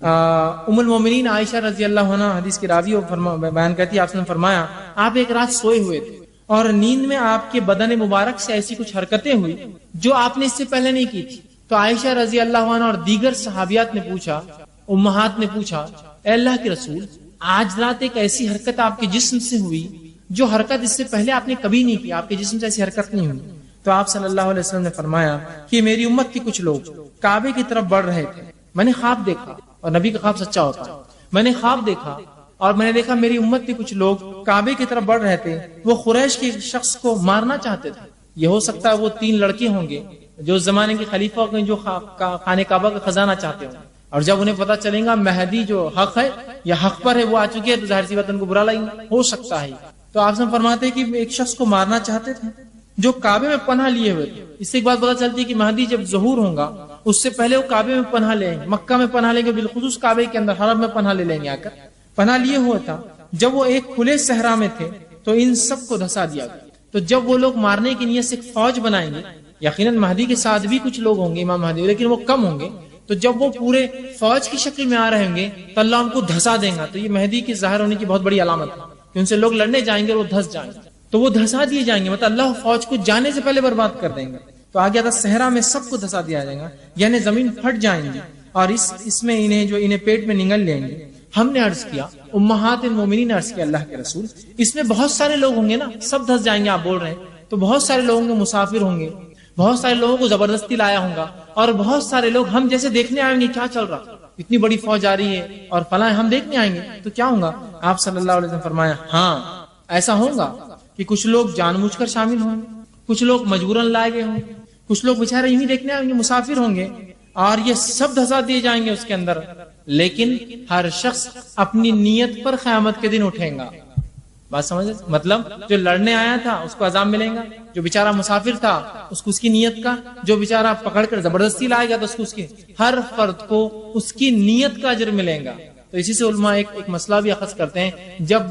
S1: ام المومنین عائشہ رضی اللہ عنہ حدیث کی راوی بیان کرتی ہے, آپ نے فرمایا آپ ایک رات سوئے ہوئے تھے اور نیند میں آپ کے بدن مبارک سے ایسی کچھ حرکتیں ہوئی جو آپ نے اس سے پہلے نہیں کی تھی. تو عائشہ رضی اللہ عنہ اور دیگر صحابیات نے پوچھا, امہات نے پوچھا, اے اللہ کے رسول, آج رات ایک ایسی حرکت آپ کے جسم سے ہوئی جو حرکت اس سے پہلے آپ نے کبھی نہیں کی, آپ کے جسم سے ایسی حرکت نہیں ہوئی. تو آپ صلی اللہ علیہ وسلم نے فرمایا کہ میری امت کے کچھ لوگ کعبے کی طرف بڑھ رہے تھے, میں نے خواب دیکھا, اور نبی کا خواب سچا ہوتا ہے, میں نے خواب دیکھا اور میں نے دیکھا میری امت کے کچھ لوگ کعبے کی طرف بڑھ رہے تھے, وہ قریش کے شخص کو مارنا چاہتے تھے. یہ ہو سکتا ہے وہ 3 لڑکے ہوں گے جو اس زمانے کے خلیفہ ہوں گے جو خانہ کعبہ کا خزانہ چاہتے ہوں, اور جب انہیں پتا چلے گا مہدی جو حق ہے یا حق پر ہے وہ آ چکے ہے تو ظاہر سی بات ان کو برا لگے گا, ہو سکتا ہے. تو آپ سے فرماتے ہیں کہ ایک شخص کو مارنا چاہتے تھے جو کعبے میں پناہ لیے ہوئے تھے. اس سے ایک بات پتا چلتی ہے کہ مہدی جب ظہور ہوگا اس سے پہلے وہ کعبے میں پناہ لیں گے, مکہ میں پناہ لیں گے, بالخصوص کعبے کے اندر حرم میں پناہ لے لیں گے. آ کر پناہ لیے ہوا تھا, جب وہ ایک کھلے صحرا میں تھے تو ان سب کو دھسا دیا گیا. تو جب وہ لوگ مارنے کی نیت سے ایک فوج بنائیں گے یقیناً مہدی کے ساتھ بھی کچھ لوگ ہوں گے امام مہدی، لیکن وہ کم ہوں گے. تو جب وہ پورے فوج کی شکل میں آ رہے ہوں گے تو اللہ ان کو دھسا دے گا. تو یہ مہدی کے ظاہر ہونے کی بہت بڑی علامت ہے کہ ان سے لوگ لڑنے جائیں گے اور وہ دھس جائیں گے. تو وہ دھسا دیے جائیں گے، مطلب اللہ فوج کو جانے سے پہلے برباد کر دیں گے. تو آگے آتا صحرا میں سب کو دھسا دیا جائے گا، یعنی زمین پھٹ جائیں گی اور اس میں انہیں پیٹ میں نگل لیں گے. ہم نے عرض کیا، امہات المومنین نے عرض کیا اللہ کے رسول، اس میں بہت سارے لوگ ہوں گے نا، سب دھس جائیں گے آپ بول رہے ہیں، تو بہت سارے لوگ ہوں گے، مسافر ہوں گے، بہت سارے لوگوں کو زبردستی لایا ہوں گا، اور بہت سارے لوگ ہم جیسے دیکھنے آئیں گے کیا چل رہا، اتنی بڑی فوج آ رہی ہے اور فلاں ہم دیکھنے آئیں گے تو کیا ہوں گا. آپ صلی اللہ علیہ وسلم فرمایا ہاں ایسا ہوگا کہ کچھ لوگ جان بوجھ کر شامل ہوں گے، کچھ لوگ مجبوراً لائے گئے ہوں گے، کچھ لوگ بیچارے یوں ہی دیکھنے آئیں گے، مسافر ہوں گے، اور یہ سب دھسا دیے جائیں گے اس کے اندر. لیکن ہر شخص اپنی نیت پر قیامت کے دن اٹھیں گا. بات سمجھ، مطلب جو لڑنے آیا تھا اس کو عذاب ملے گا، جو بیچارہ مسافر تھا اس کو اس کی نیت کا، جو بیچارہ پکڑ کر زبردستی لائے گا تو اس کو اس کی، ہر فرد کو اس کی نیت کا اجر ملے گا. تو اسی سے علماء ایک مسئلہ بھی اخذ کرتے ہیں، جب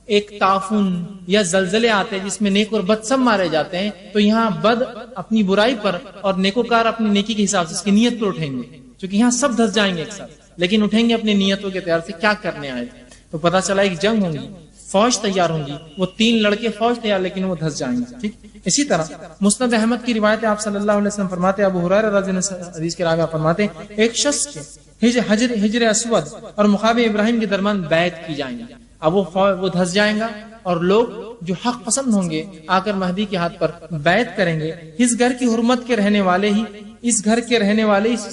S1: ایک طاعون یا زلزلے آتے ہیں جس میں نیک اور بد سب مارے جاتے ہیں، تو یہاں بد اپنی برائی پر اور نیکوکار اپنی نیکی کے حساب سے اس کی نیت پر اٹھیں گے، کیونکہ یہاں سب دھس جائیں گے ایک ساتھ، لیکن اٹھیں گے اپنی نیتوں کے اعتبار سے کیا کرنے آئے تھے. تو پتہ چلا ایک جنگ ہوگی، فوج تیار ہوں گی، وہ 3 لڑکے فوج تیار لیکن وہ دھس جائیں گے. ٹھیک. اسی طرح مسند احمد کی روایت ہے، آپ صلی اللہ علیہ وسلم فرماتے، ابو ہریرہ رضی اللہ عنہ حدیث کے راوی فرماتے، ایک شخص کے حجر اسود اور مقام ابراہیم کے درمیان بیعت کی جائیں گی. اب وہ دھس جائیں گا اور لوگ جو حق پسند ہوں گے آ کر مہدی کے ہاتھ پر بیعت کریں گے. اس گھر کی حرمت کے رہنے والے ہی اس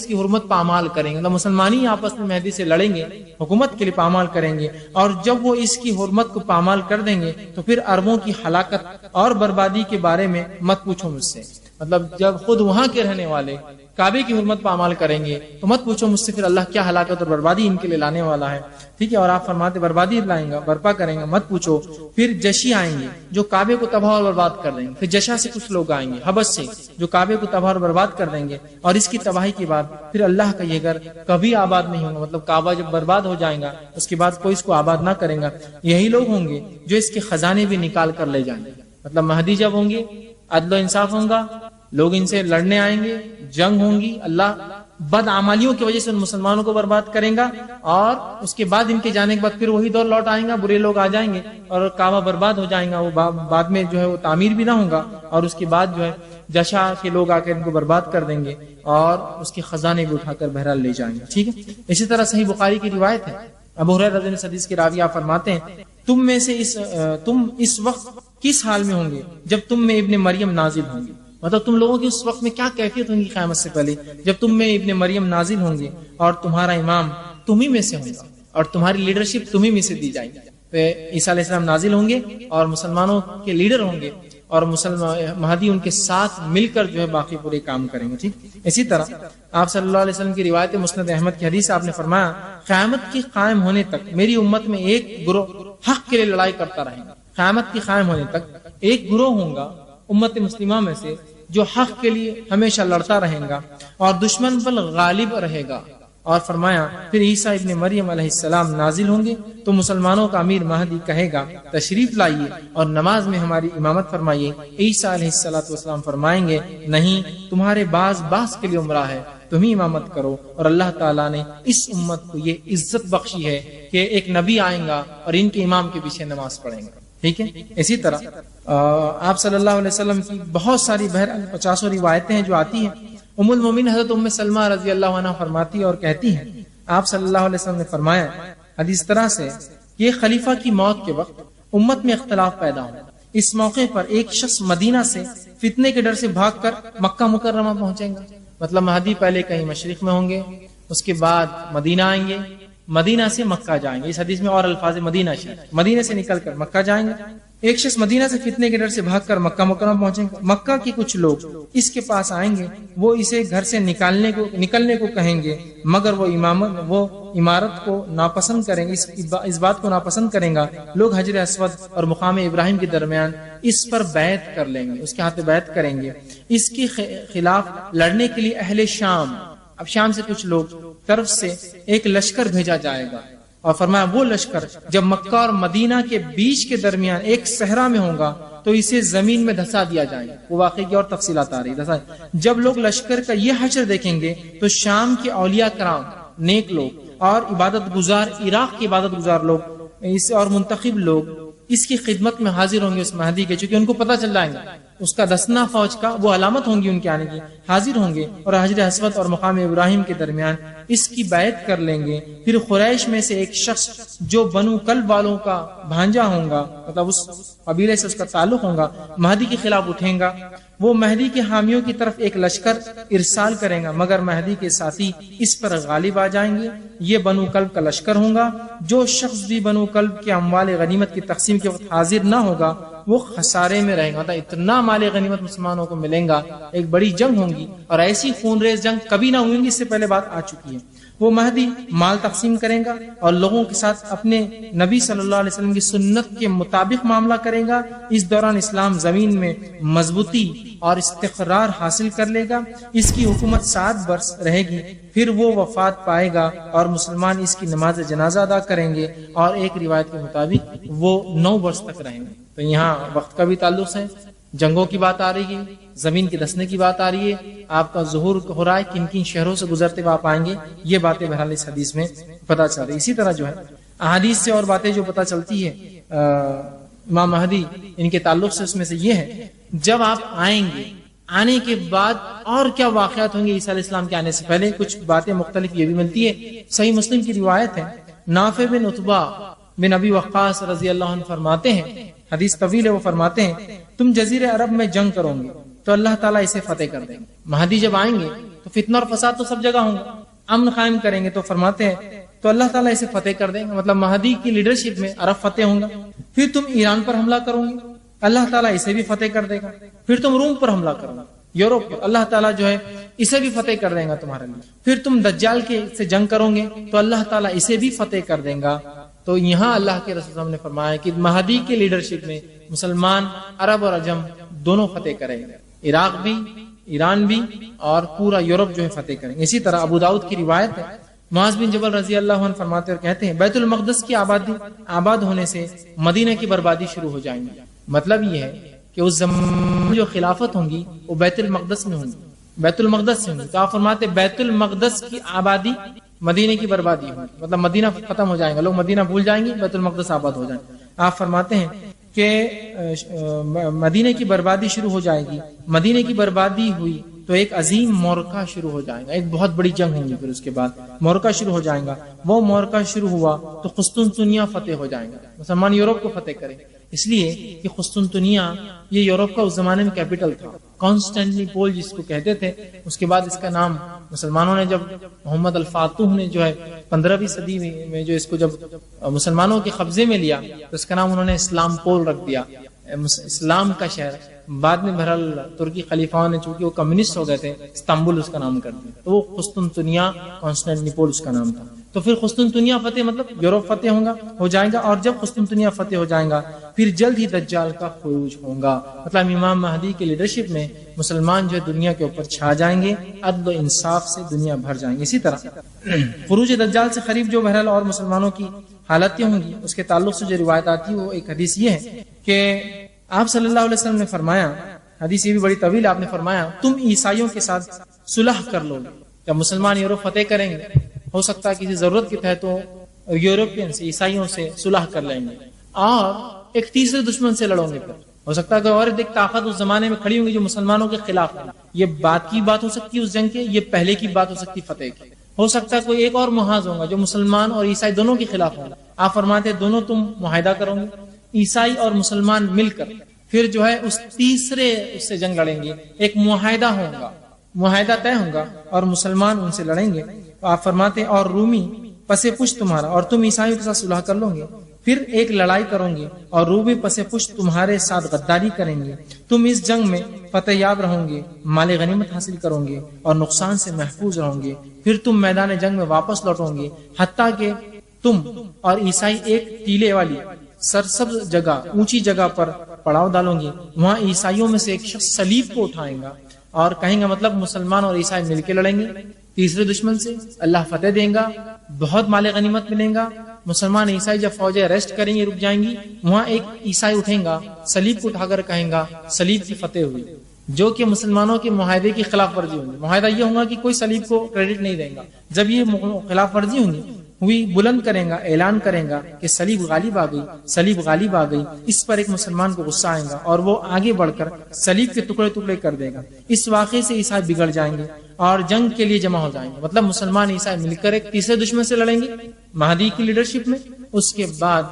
S1: کی حرمت پامال کریں گے، مطلب مسلمانی آپس میں مہدی سے لڑیں گے، حکومت کے لیے پامال کریں گے، اور جب وہ اس کی حرمت کو پامال کر دیں گے تو پھر عربوں کی ہلاکت اور بربادی کے بارے میں مت پوچھو مجھ سے. مطلب جب خود وہاں کے رہنے والے کعبے کی حرمت پامال کریں گے تو مت پوچھو مجھ سے پھر اللہ کیا ہلاکت اور بربادی ان کے لیے لانے والا ہے. ٹھیک ہے. اور آپ فرماتے بربادی لائیں گا، برپا کریں گا، مت پوچھو. پھر جشی آئیں گے جو کعبے کو تباہ اور برباد کر دیں گے. پھر جشا سے کچھ لوگ آئیں گے حبش سے جو کعبے کو تباہ اور برباد کر دیں گے، اور اس کی تباہی کے بعد پھر اللہ کا یہ گھر کبھی آباد نہیں ہوگا. مطلب کعبہ جب برباد ہو جائے گا اس کے بعد کوئی اس کو آباد نہ کرے گا. یہی لوگ ہوں گے جو اس کے خزانے بھی نکال کر لے جائیں گے. مطلب مہدی جب ہوں گے عدل و انصاف ہوگا، لوگ ان سے لڑنے آئیں گے، جنگ ہوں گی، اللہ بد عمالیوں کی وجہ سے ان مسلمانوں کو برباد کریں گا، اور اس کے بعد ان کے جانے کے بعد پھر وہی دور لوٹ آئیں گا، برے لوگ آ جائیں گے اور کعبہ برباد ہو جائیں گا. وہ بعد میں جو ہے وہ تعمیر بھی نہ ہوگا، اور اس کے بعد جو ہے جشا کے لوگ آ کر ان کو برباد کر دیں گے اور اس کے خزانے بھی اٹھا کر بہرحال لے جائیں گے. ٹھیک ہے. اسی طرح صحیح بخاری کی روایت ہے، ابو ہریرہ رضی اللہ عنہ حدیث کے راوی آپ فرماتے ہیں، تم اس وقت کس حال میں ہوں گے جب تم میں ابن مریم نازل ہوں گے. مطلب تم لوگوں کی اس وقت میں کیا کیفیت ہوگی قیامت سے پہلے جب تم میں ابن مریم نازل ہوں گے اور تمہارا امام تمہیں میں سے ہوگا اور تمہاری لیڈرشپ تمہیں میں سے دی جائے گی. عیسیٰ علیہ السلام نازل ہوں گے اور مسلمانوں کے لیڈر ہوں گے، اور مہدی ان کے ساتھ مل کر جو ہے باقی پورے کام کریں گے. ٹھیک. اسی طرح آپ صلی اللہ علیہ وسلم کی روایت مسند احمد کی حدیث آپ نے فرمایا، قیامت کی قائم ہونے تک میری امت میں ایک گروہ حق کے لیے لڑائی کرتا رہے گا. قیامت کی قائم ہونے تک ایک گروہ ہوگا امت مسلمہ میں سے جو حق کے لیے ہمیشہ لڑتا رہے گا اور دشمن پر غالب رہے گا. اور فرمایا پھر عیسیٰ ابن مریم علیہ السلام نازل ہوں گے تو مسلمانوں کا امیر مہدی کہے گا تشریف لائیے اور نماز میں ہماری امامت فرمائیے. عیسیٰ علیہ السلام فرمائیں گے نہیں، تمہارے باز کے لیے عمرہ ہے، تم ہی امامت کرو. اور اللہ تعالیٰ نے اس امت کو یہ عزت بخشی ہے کہ ایک نبی آئیں گا اور ان کے امام کے پیچھے نماز پڑھیں گے. ٹھیک ہے. اسی طرح آپ صلی اللہ علیہ وسلم کی بہت ساری 50 روایتیں ہیں جو آتی ہیں. ام المومنین حضرت ام سلمہ رضی اللہ عنہ فرماتی اور کہتی ہیں، آپ صلی اللہ علیہ وسلم نے فرمایا حدیث طرح سے کہ خلیفہ کی موت کے وقت امت میں اختلاف پیدا ہو. اس موقع پر ایک شخص مدینہ سے فتنے کے ڈر سے بھاگ کر مکہ مکرمہ پہنچے گا. مطلب مہدی پہلے کہیں مشرق میں ہوں گے، اس کے بعد مدینہ آئیں گے، مدینہ سے مکہ جائیں گے. اس حدیث میں اور الفاظ مدینہ شریف، مدینہ سے نکل کر مکہ جائیں گے. ایک شخص مدینہ سے فتنے کے ڈر سے بھاگ کر مکہ مکرمہ پہنچیں گے. مکہ کے کچھ لوگ اس کے پاس آئیں گے، وہ اسے گھر سے نکلنے کو کہیں گے، مگر وہ عمارت کو ناپسند کریں گے، اس بات کو ناپسند کریں گا. لوگ حجر اسود اور مقام ابراہیم کے درمیان اس پر بیعت کر لیں گے، اس کے ہاتھ پہ بیعت کریں گے. اس کے خلاف لڑنے کے لیے اہل شام، اب شام سے کچھ لوگ طرف سے ایک لشکر بھیجا جائے گا. اور فرمایا وہ لشکر جب مکہ اور مدینہ کے بیچ کے درمیان ایک صحرا میں ہوگا تو اسے زمین میں دھسا دیا جائے گا. وہ واقعے کی اور تفصیلات آ رہی. جب لوگ لشکر کا یہ حشر دیکھیں گے تو شام کے اولیاء کرام، نیک لوگ اور عبادت گزار، عراق کے عبادت گزار لوگ اور منتخب لوگ اس کی خدمت میں حاضر ہوں گے اس مہدی کے، چونکہ ان کو پتہ چل جائے گا اس کا دسنا فوج کا، وہ علامت ہوں گی ان کے آنے کی، حاضر ہوں گے اور حجر اسود اور مقام ابراہیم کے درمیان اس کی بیعت کر لیں گے. پھر قریش میں سے ایک شخص جو بنو کلب والوں کا بھانجا ہوگا، مطلب اس قبیلے سے اس کا تعلق ہوگا، مہدی کے خلاف اٹھیں گا. وہ مہدی کے حامیوں کی طرف ایک لشکر ارسال کریں گا، مگر مہدی کے ساتھی اس پر غالب آ جائیں گے. یہ بنو کلب کا لشکر ہوگا. جو شخص بھی بنو کلب کے اموال غنیمت کی تقسیم کے وقت حاضر نہ ہوگا وہ خسارے میں رہے گا. اتنا مال غنیمت مسلمانوں کو ملیں گا، ایک بڑی جنگ ہوگی، اور ایسی خون ریز جنگ کبھی نہ ہوئی، اس سے پہلے بات آ چکی ہے. وہ مہدی مال تقسیم کرے گا اور لوگوں کے ساتھ اپنے نبی صلی اللہ علیہ وسلم کی سنت کے مطابق معاملہ کرے گا. اس دوران اسلام زمین میں مضبوطی اور استقرار حاصل کر لے گا. اس کی حکومت 7 برس رہے گی، پھر وہ وفات پائے گا اور مسلمان اس کی نماز جنازہ ادا کریں گے، اور ایک روایت کے مطابق وہ 9 برس تک رہیں گے. تو یہاں وقت کا بھی تعلق ہے، جنگوں کی بات آ رہی ہے، زمین کے دسنے کی بات آ رہی ہے، آپ کا ظہور ہو رہا ہے، کن کن شہروں سے گزرتے ہوئے آپ آئیں گے، یہ باتیں بہرحال اس حدیث میں پتہ چل رہی. اسی طرح جو ہے احادیث سے اور باتیں جو پتہ چلتی ہے امام مہدی ان کے تعلق سے، اس میں سے یہ ہے جب آپ آئیں گے، آنے کے بعد اور کیا واقعات ہوں گے عیسیٰ علیہ السلام کے آنے سے پہلے. کچھ باتیں مختلف یہ بھی ملتی ہے. صحیح مسلم کی روایت ہے، نافع بن عتبہ بن ابی وقاص رضی اللہ عنہ فرماتے ہیں، حدیث طویل ہے، وہ فرماتے ہیں تم جزیرے عرب میں جنگ کرو گے تو اللہ تعالیٰ اسے فتح کر دیں گے. مہدی جب آئیں گے تو فتنہ اور فساد تو سب جگہ ہوں گے، امن قائم کریں گے، تو فرماتے ہیں تو اللہ تعالیٰ اسے فتح کر دیں گے. مطلب مہدی کی لیڈرشپ میں عرب فتح ہوں گا. پھر تم ایران پر حملہ کرو گے، اللہ تعالیٰ اسے بھی فتح کر دے گا. پھر تم روم پر حملہ کرو گے، یورپ پر، اللہ تعالیٰ جو ہے اسے بھی فتح کر دے گا تمہارے لیے. پھر تم دجال کے سے جنگ کرو گے تو اللہ تعالیٰ اسے بھی فتح کر دے گا. تو یہاں اللہ کے رسول نے فرمایا کہ مہدی کے لیڈرشپ میں مسلمان عرب اور عجم دونوں فتح کریں گے، عراق بھی، ایران بھی، اور پورا یورپ جو ہے فتح کریں گے. اسی طرح ابو داؤد کی روایت ہے، معاذ بن جبل رضی اللہ عنہ فرماتے اور کہتے ہیں بیت المقدس کی آباد ہونے سے مدینہ کی بربادی شروع ہو جائیں گی. مطلب یہ ہے کہ اس زمان جو خلافت ہوں گی وہ بیت المقدس میں ہوں گی، بیت المقدس سے ہوں گی. تو آپ فرماتے بیت المقدس کی آبادی، مدینے کی بربادی ہوگی، مطلب مدینہ ختم ہو جائے گا، لوگ مدینہ بھول جائیں گے، بیت المقدس آباد ہو جائیں گے. آپ فرماتے ہیں کہ مدینہ کی بربادی شروع ہو جائے گی. مدینہ کی بربادی ہوئی تو ایک عظیم مورکہ شروع ہو جائے گا، ایک بہت بڑی جنگ ہوگی. پھر اس کے بعد مورکہ شروع ہو جائے گا. وہ مورکہ شروع ہوا تو قسطنطنیہ فتح ہو جائے گا، مسلمان یورپ کو فتح کریں. اس لیے کہ قسطنطنیہ یہ یورپ کا اس زمانے میں کیپٹل تھا، کانسٹینٹنی پول جس کو کہتے تھے. اس کے بعد اس کا نام مسلمانوں نے جب محمد الفاتح نے جو ہے 15ویں صدی میں جو اس کو جب مسلمانوں کے قبضے میں لیا تو اس کا نام انہوں نے اسلام پول رکھ دیا، اسلام کا شہر. بعد میں بہرحال ترکی خلیفاؤں نے چونکہ وہ کمیونسٹ ہو گئے تھے استنبول اس کا نام کر دیا، تو وہ قسطنطنیہ کانسٹینٹنی پول اس کا نام تھا. تو پھر قسطنطنیہ فتح مطلب یورپ فتح ہو جائے گا. اور جب قسطنطنیہ فتح ہو جائے گا پھر جلد ہی دجال کا خروج ہوگا. مطلب امام مہدی کی لیڈرشپ میں مسلمان جو ہے دنیا کے اوپر چھا جائیں گے، عدل و انصاف سے دنیا بھر جائیں گے. اسی طرح خروج دجال سے قریب جو بہرحال اور مسلمانوں کی حالتیں ہوں گی اس کے تعلق سے جو روایت آتی ہے وہ ایک حدیث یہ ہے کہ آپ صلی اللہ علیہ وسلم نے فرمایا، حدیث یہ بھی بڑی طویل، آپ نے فرمایا تم عیسائیوں کے ساتھ صلح کر لو. جب مسلمان یورپ فتح کریں گے ہو سکتا ہے کسی ضرورت کے تحت تو یورپین سے، عیسائیوں سے صلح کر لیں گے اور ایک تیسرے دشمن سے لڑوں گے. پھر ہو سکتا ہے کہ اور ایک طاقت اس زمانے میں کھڑی ہوں گی جو مسلمانوں کے خلاف ہے. یہ بات کی بات ہو سکتی ہے اس جنگ کے، یہ پہلے کی بات ہو سکتی فتح کی. ہو سکتا ہے کوئی ایک اور محاذ ہوگا جو مسلمان اور عیسائی دونوں کے خلاف ہوگا. آپ فرماتے دونوں تم معاہدہ کرو گے، عیسائی اور مسلمان مل کر پھر جو ہے اس تیسرے اس سے جنگ لڑیں گے. ایک معاہدہ ہوگا، معاہدہ طے ہوگا اور مسلمان ان سے لڑیں گے. آپ فرماتے اور رومی پس پشت تمہارا اور تم عیسائیوں کے ساتھ صلح کر لو گے، پھر ایک لڑائی کرو گے اور رومی پس پشت تمہارے ساتھ غداری کریں گے. تم اس جنگ میں فتح یاب رہو گے، مال غنیمت حاصل کرو گے اور نقصان سے محفوظ رہو گے. پھر تم میدان جنگ میں واپس لوٹو گے حتیٰ کہ تم اور عیسائی ایک ٹیلے والی سرسبز جگہ، اونچی جگہ پر پڑاؤ ڈالو گے. وہاں عیسائیوں میں سے ایک شخص صلیب کو اٹھائے گا اور کہیں گا مطلب مسلمان اور عیسائی مل کے لڑیں گے تیسرے دشمن سے، اللہ فتح دیں گا، بہت مال غنیمت ملیں گا مسلمان عیسائی جب فوجیں ریسٹ کریں گے، رک جائیں گی، وہاں ایک عیسائی اٹھیں گا، صلیب کو اٹھا کر کہیں گا صلیب کی فتح ہوئی، جو کہ مسلمانوں کے معاہدے کی خلاف ورزی ہوگی۔ معاہدہ یہ ہوگا کہ کوئی صلیب کو کریڈٹ نہیں دیں گا۔ جب یہ خلاف ورزی ہوئی بلند کریں گا، اعلان کریں گا کہ صلیب غالب آ گئی، صلیب غالب آ گئی، اس پر ایک مسلمان کو غصہ آئے گا اور وہ آگے بڑھ کر صلیب کے ٹکڑے ٹکڑے کر دے گا۔ اس واقعے سے عیسائی بگڑ جائیں گے اور جنگ کے لیے جمع ہو جائیں گے، مطلب مسلمان عیسائی مل کر ایک تیسرے دشمن سے لڑیں گے مہدی کی لیڈرشپ میں۔ اس کے بعد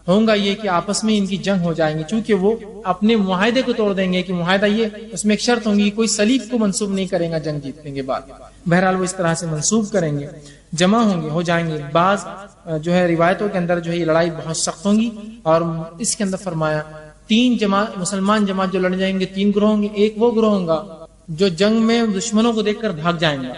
S1: ہوگا یہ کہ آپس میں ان کی جنگ ہو جائیں گی، چونکہ وہ اپنے معاہدے کو توڑ دیں گے کہ معاہدہ یہ، اس میں ایک شرط ہوگی، کوئی صلیب کو منسوب نہیں کرے گا جنگ جیتنے کے بعد۔ بہرحال وہ اس طرح سے منسوب کریں گے، جمع ہوں گے، ہو جائیں گے۔ بعض جو ہے روایتوں کے اندر جو ہے یہ لڑائی بہت سخت ہوں گی، اور اس کے اندر فرمایا تین جماعت، مسلمان جماعت جو لڑ جائیں گے تین گروہ ہوں گے۔ ایک وہ گروہ ہوگا جو جنگ میں دشمنوں کو دیکھ کر بھاگ جائیں گے،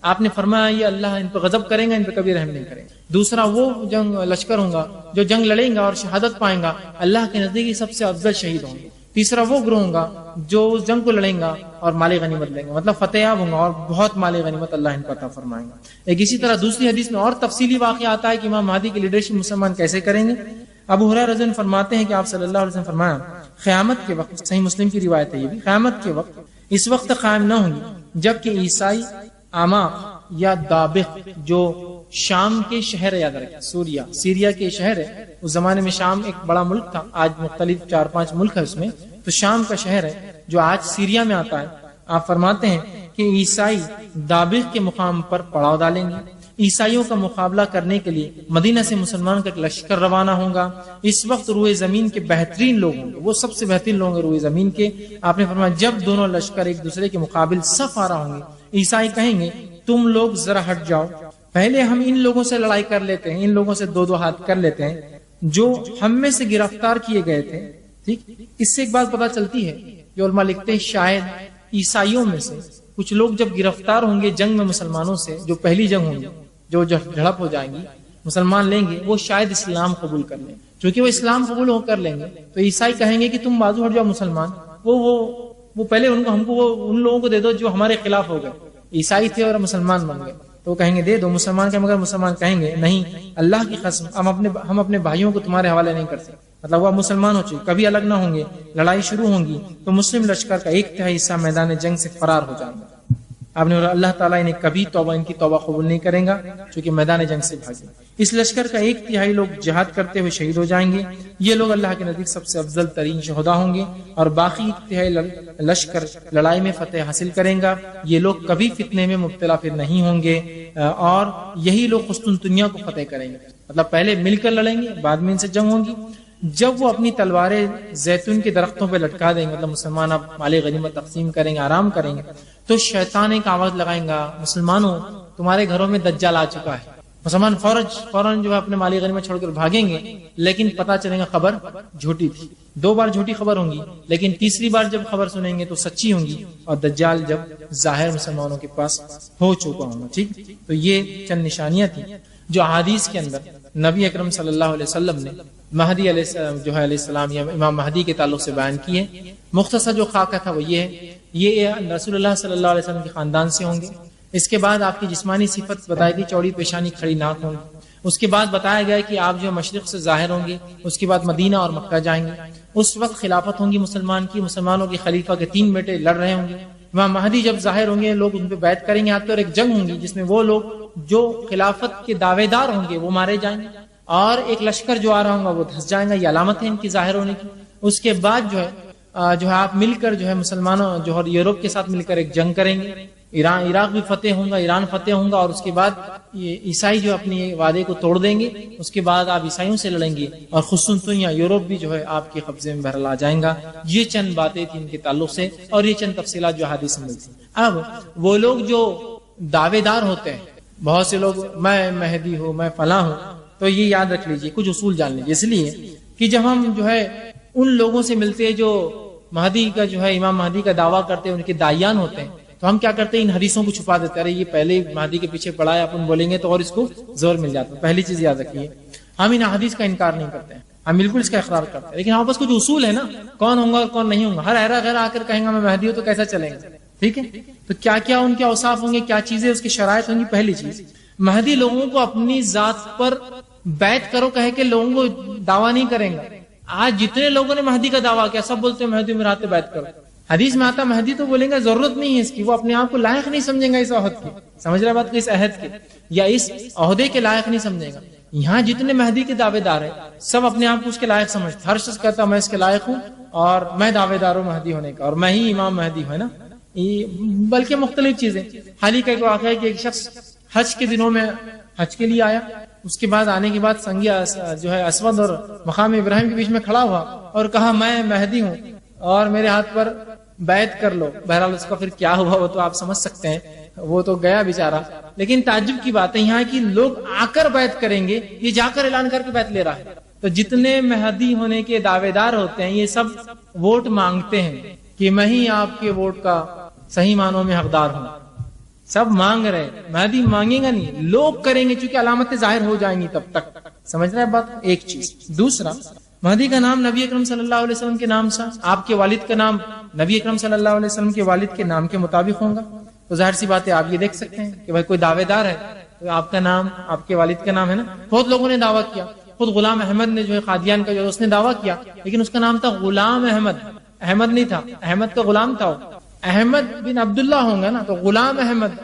S1: آپ نے فرمایا یہ اللہ ان پہ غضب کریں گا، ان پہ کبھی رحم نہیں کریں گے۔ دوسرا وہ جنگ لشکر ہوگا جو جنگ لڑیں گا اور شہادت پائیں گا، اللہ کے نزدیک سب سے افضل شہید ہوں گے۔ تیسرا وہ گروہ ہوگا جو اس جنگ کو لڑیں گا اور مال غنیمت لیں گے، مطلب فتح یاب ہوں گا اور بہت مال غنیمت اللہ ان کو عطا فرمائیں گا۔ ایک اسی طرح دوسری حدیث میں اور تفصیلی واقعہ آتا ہے کہ امام مہدی کی لیڈرشپ مسلمان کیسے کریں گے۔ ابو ہریرہ رضی اللہ عنہ فرماتے ہیں کہ آپ صلی اللہ علیہ وسلم فرمایا قیامت کے وقت، صحیح مسلم کی روایت ہے یہ بھی، قیامت کے وقت اس وقت قائم نہ ہوں گی جب کہ عیسائی عماق یا دابق جو شام کے شہر ہے، یاد رکھیں سیریا کے شہر ہے، اس زمانے میں شام ایک بڑا ملک تھا، آج مختلف 4-5 ملک ہے اس میں، تو شام کا شہر ہے جو آج سیریا میں آتا ہے۔ آپ فرماتے ہیں کہ عیسائی دابق کے مقام پر پڑاؤ ڈالیں گے، عیسائیوں کا مقابلہ کرنے کے لیے مدینہ سے مسلمان کا ایک لشکر روانہ ہوگا۔ اس وقت روئے زمین کے بہترین لوگ ہوں گے، وہ سب سے بہترین لوگ ہیں روئے زمین کے۔ آپ نے فرمایا جب دونوں لشکر ایک دوسرے کے مقابل صف آ رہا ہوں گے، عیسائی کہیں گے تم لوگ ذرا ہٹ جاؤ، پہلے ہم ان لوگوں سے لڑائی کر لیتے ہیں، ان لوگوں سے دو ہاتھ کر لیتے ہیں جو ہم میں سے گرفتار کیے گئے تھے۔ ٹھیک، اس سے ایک بات پتہ چلتی ہے، جو علماء لکھتے ہیں شاید عیسائیوں میں سے کچھ لوگ جب گرفتار ہوں گے جنگ میں مسلمانوں سے، جو پہلی جنگ ہوں گی، جو جھڑپ ہو جائیں گی، مسلمان لیں گے، وہ شاید اسلام قبول کر لیں، چونکہ وہ اسلام قبول ہو کر لیں گے تو عیسائی کہیں گے کہ تم بازو ہٹ جاؤ مسلمان، وہ پہلے ہم کو ان لوگوں کو دے دو جو ہمارے خلاف ہو گئے، عیسائی تھے اور مسلمان بن گئے، تو وہ کہیں گے دے دو مسلمان کا، مگر مسلمان کہیں گے نہیں، اللہ کی قسم ہم اپنے بھائیوں کو تمہارے حوالے نہیں کر سکتے، مطلب وہ مسلمان ہو چکے، کبھی الگ نہ ہوں گے، لڑائی شروع ہوں گی تو مسلم لشکر کا 1/3 حصہ میدان جنگ سے فرار ہو جائے گا۔ آپ نے اللہ تعالیٰ انہیں کبھی ان کی توبہ قبول نہیں کریں گا چونکہ میدان جنگ سے بھاگے۔ اس لشکر کا 1/3 لوگ جہاد کرتے ہوئے شہید ہو جائیں گے، یہ لوگ اللہ کے نزدیک سب سے افضل ترین شہداء ہوں گے، اور باقی 1/3 لشکر لڑائی میں فتح حاصل کریں گا۔ یہ لوگ کبھی فتنے میں مبتلا پھر نہیں ہوں گے، اور یہی لوگ قسطنطنیہ کو فتح کریں گے، مطلب پہلے مل کر لڑیں گے، بعد میں ان سے جنگ ہوگی۔ جب وہ اپنی تلواریں زیتون کے درختوں پہ لٹکا دیں گے، مطلب مسلمان اب مال غنیمت تقسیم کریں گے، آرام کریں گے، تو شیطان ایک آواز لگائیں گا مسلمانوں تمہارے گھروں میں دجال آ چکا ہے۔ مسلمان فوراً جو ہے اپنے مال غنیمت چھوڑ کر بھاگیں گے، لیکن پتہ چلے گا خبر جھوٹی تھی۔ 2 بار جھوٹی خبر ہوں گی، لیکن تیسری بار جب خبر سنیں گے تو سچی ہوں گی، اور دجال جب ظاہر مسلمانوں کے پاس ہو چکا ہوں گا۔ ٹھیک، تو یہ چند نشانیاں تھیں جو احادیث کے اندر نبی اکرم صلی اللہ علیہ وسلم نے مہدی علیہ السلام یا امام مہدی کے تعلق سے بیان کیے۔ مختصر جو خاکہ تھا وہ یہ رسول اللہ صلی اللہ علیہ وسلم کے خاندان سے ہوں گے۔ اس کے بعد آپ کی جسمانی صفت بتائی گئی، چوڑی پیشانی کھڑی ناک ہوں گی۔ اس کے بعد بتایا گیا کہ آپ جو مشرق سے ظاہر ہوں گے، اس کے بعد مدینہ اور مکہ جائیں گے۔ اس وقت خلافت ہوں گی مسلمان کی، مسلمانوں کے خلیفہ کے 3 بیٹے لڑ رہے ہوں گے۔ امام مہدی جب ظاہر ہوں گے لوگ ان پہ بیعت کریں گے، اور ایک جنگ ہوں گی جس میں وہ لوگ جو خلافت کے دعوے دار ہوں گے وہ مارے جائیں گے، اور ایک لشکر جو آ رہا ہوگا وہ دھس جائے گا۔ یہ علامت ہے ان کی ظاہر ہونے کی۔ اس کے بعد جو ہے آپ مل کر جو ہے مسلمانوں جو ہے یورپ کے ساتھ مل کر ایک جنگ کریں گے، عراق بھی فتح ہوگا، ایران فتح ہوگا، اور اس کے بعد یہ عیسائی جو اپنے وعدے کو توڑ دیں گے، اس کے بعد آپ عیسائیوں سے لڑیں گے، اور قسطنطنیہ یورپ بھی جو ہے آپ کے قبضے میں بہرحال آ جائیں گا۔ یہ چند باتیں تھیں ان کے تعلق سے، اور یہ چند تفصیلات جو حدیث میں ملتی ہیں۔ اب وہ لوگ جو دعوے دار ہوتے ہیں، بہت سے لوگ میں مہدی ہوں، میں فلاں ہوں، تو یہ یاد رکھ لیجئے، کچھ اصول جان لیجئے، اس لیے کہ جب ہم جو ہے ان لوگوں سے ملتے ہیں جو مہدی کا جو ہے امام مہدی کا دعویٰ کرتے ہیں، ان کے داعیان ہوتے ہیں، تو ہم کیا کرتے ہیں ان حدیثوں کو چھپا دیتے ہیں، ارے یہ پہلے مہدی کے پیچھے پڑا ہے، اپن بولیں گے تو اور اس کو زور مل جاتا ہے۔ پہلی چیز یاد رکھیے، ہم ان حدیث کا انکار نہیں کرتے ہیں، ہم بالکل اس کا اقرار کرتے ہیں، لیکن ہمارے پاس کچھ اصول ہے نا، کون ہوگا اور کون نہیں ہوگا۔ ہر ایرا غیر آ کر کہیں گا میں مہدی ہوں تو کیسا چلیں گے؟ ٹھیک ہے، تو کیا کیا ان کے اوصاف ہوں گے، کیا چیزیں اس کی شرائط ہوں گی۔ پہلی چیز، مہدی لوگوں کو اپنی ذات پر بیعت کرو کہے کہ لوگوں کو دعویٰ نہیں کریں گا. آج جتنے لوگوں نے مہدی کا دعویٰ کیا سب بولتے ہیں مہدی میرے ہاتھ پہ بیعت کرو. حدیث میں آتا مہدی تو بولیں گے ضرورت نہیں ہے اس کی, وہ اپنے آپ کو لائق نہیں سمجھیں گا اس عہد کی, سمجھ رہے بات, اس عہد کے یا اس عہدے کے لائق نہیں سمجھے گا. یہاں جتنے مہدی کے دعوے دار ہیں سب اپنے آپ کو اس کے لائق سمجھتے, ہر شخص کہتا میں اس کے لائق ہوں اور میں دعوے دار ہوں مہدی ہونے کا اور میں ہی امام مہدی ہوں, ہے نا. بلکہ مختلف چیزیں. حال ہی کا ایک واقعہ ہے کہ ایک شخص حج کے دنوں میں حج کے لیے آیا, اس کے بعد آنے کے بعد سنگی جو ہے اسود اور مقام ابراہیم کے بیچ میں کھڑا ہوا اور کہا میں مہدی ہوں اور میرے ہاتھ پر بیعت کر لو. بہرحال اس کا پھر کیا ہوا وہ تو آپ سمجھ سکتے ہیں, وہ تو گیا بیچارہ. لیکن تعجب کی بات ہے یہاں کی لوگ آ کر بیعت کریں گے, یہ جا کر اعلان کر کے بیعت لے رہا ہے. تو جتنے مہدی ہونے کے دعوے دار ہوتے ہیں یہ سب ووٹ مانگتے ہیں کہ میں ہی آپ کے ووٹ کا صحیح معنوں میں حقدار ہوں. سب مانگ رہے, مہدی مانگے گا نہیں, لوگ کریں گے چونکہ علامتیں ظاہر ہو جائیں گی تب تک. سمجھ رہے ہیں بات, ایک چیز. دوسرا, مہدی کا نام نبی اکرم صلی اللہ علیہ وسلم کے نام سے, آپ کے والد کا نام نبی اکرم صلی اللہ علیہ وسلم کے والد کے نام کے مطابق ہوگا. تو ظاہر سی بات ہے آپ یہ دیکھ سکتے ہیں کہ بھائی کوئی دعوے دار ہے تو آپ کا نام آپ کے والد کا نام ہے نا. بہت لوگوں نے دعویٰ کیا, خود غلام احمد نے جو ہے قادیان کا جو اس نے دعویٰ کیا, لیکن اس کا نام تھا غلام احمد, احمد نہیں تھا, احمد کا غلام تھا. احمد بن عبداللہ ہوں گا نا, تو غلام احمد,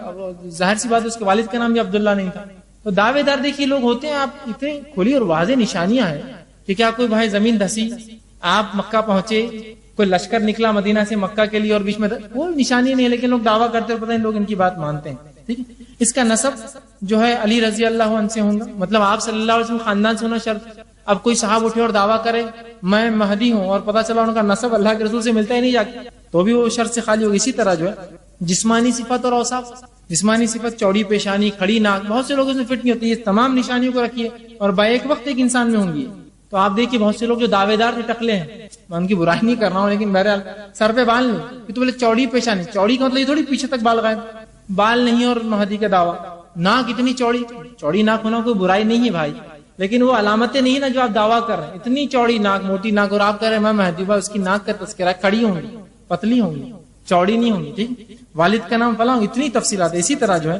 S1: ظاہر سی بات ہے اس کے والد کا نام بھی عبداللہ نہیں تھا. تو دعوے دار دیکھیے لوگ ہوتے ہیں, آپ اتنے کھلی اور واضح نشانیاں ہیں کہ کیا کوئی بھائی زمین دھسی, آپ مکہ پہنچے, کوئی لشکر نکلا مدینہ سے مکہ کے لیے اور بیچ میں کوئی نشانی نہیں, لیکن لوگ دعویٰ کرتے ہیں, پتہ نہیں لوگ ان کی بات مانتے ہیں. ٹھیک ہے, اس کا نسب جو ہے علی رضی اللہ عنہ سے ہوگا, مطلب آپ صلی اللہ علیہ وسلم خاندان سے ہونا شرط. اب کوئی صاحب اٹھے اور دعویٰ کرے میں مہدی ہوں اور پتہ چلا ان کا نسب اللہ کے رسول سے ملتا ہی نہیں جا کے, تو بھی وہ شرط سے خالی ہوگی. اسی طرح جو ہے جسمانی صفت اور اوصاف, جسمانی صفت چوڑی پیشانی, کھڑی ناک, بہت سے لوگ اس میں فٹ نہیں ہوتے. یہ تمام نشانیوں کو رکھیے اور ایک وقت ایک انسان میں ہوں گی. تو آپ دیکھیے بہت سے لوگ جو دعوے دار تھے ٹکلے ہیں, میں ان کی برائی نہیں کر رہا ہوں, لیکن بہرحال سر پہ بال نہیں, تو بولے چوڑی پیشانی, چوڑی کا مطلب یہ تھوڑی پیچھے تک بال غائب, بال نہیں اور مہدی کا دعویٰ. ناک اتنی چوڑی, چوڑی ناک ہونا کوئی برائی نہیں ہے بھائی, لیکن وہ علامتیں نہیں نا جو آپ دعویٰ کر رہے ہیں. اتنی چوڑی ناک, موٹی ناک, اور آپ کہہ رہے ہیں میں مہدی, بھائی اس کی ناک کا تذکرہ, کھڑی ہوں گی, پتلی ہوں گی, چوڑی نہیں ہوں گی. ٹھیک, والد کا نام فلاں, اتنی تفصیلات ہے. اسی طرح جو ہے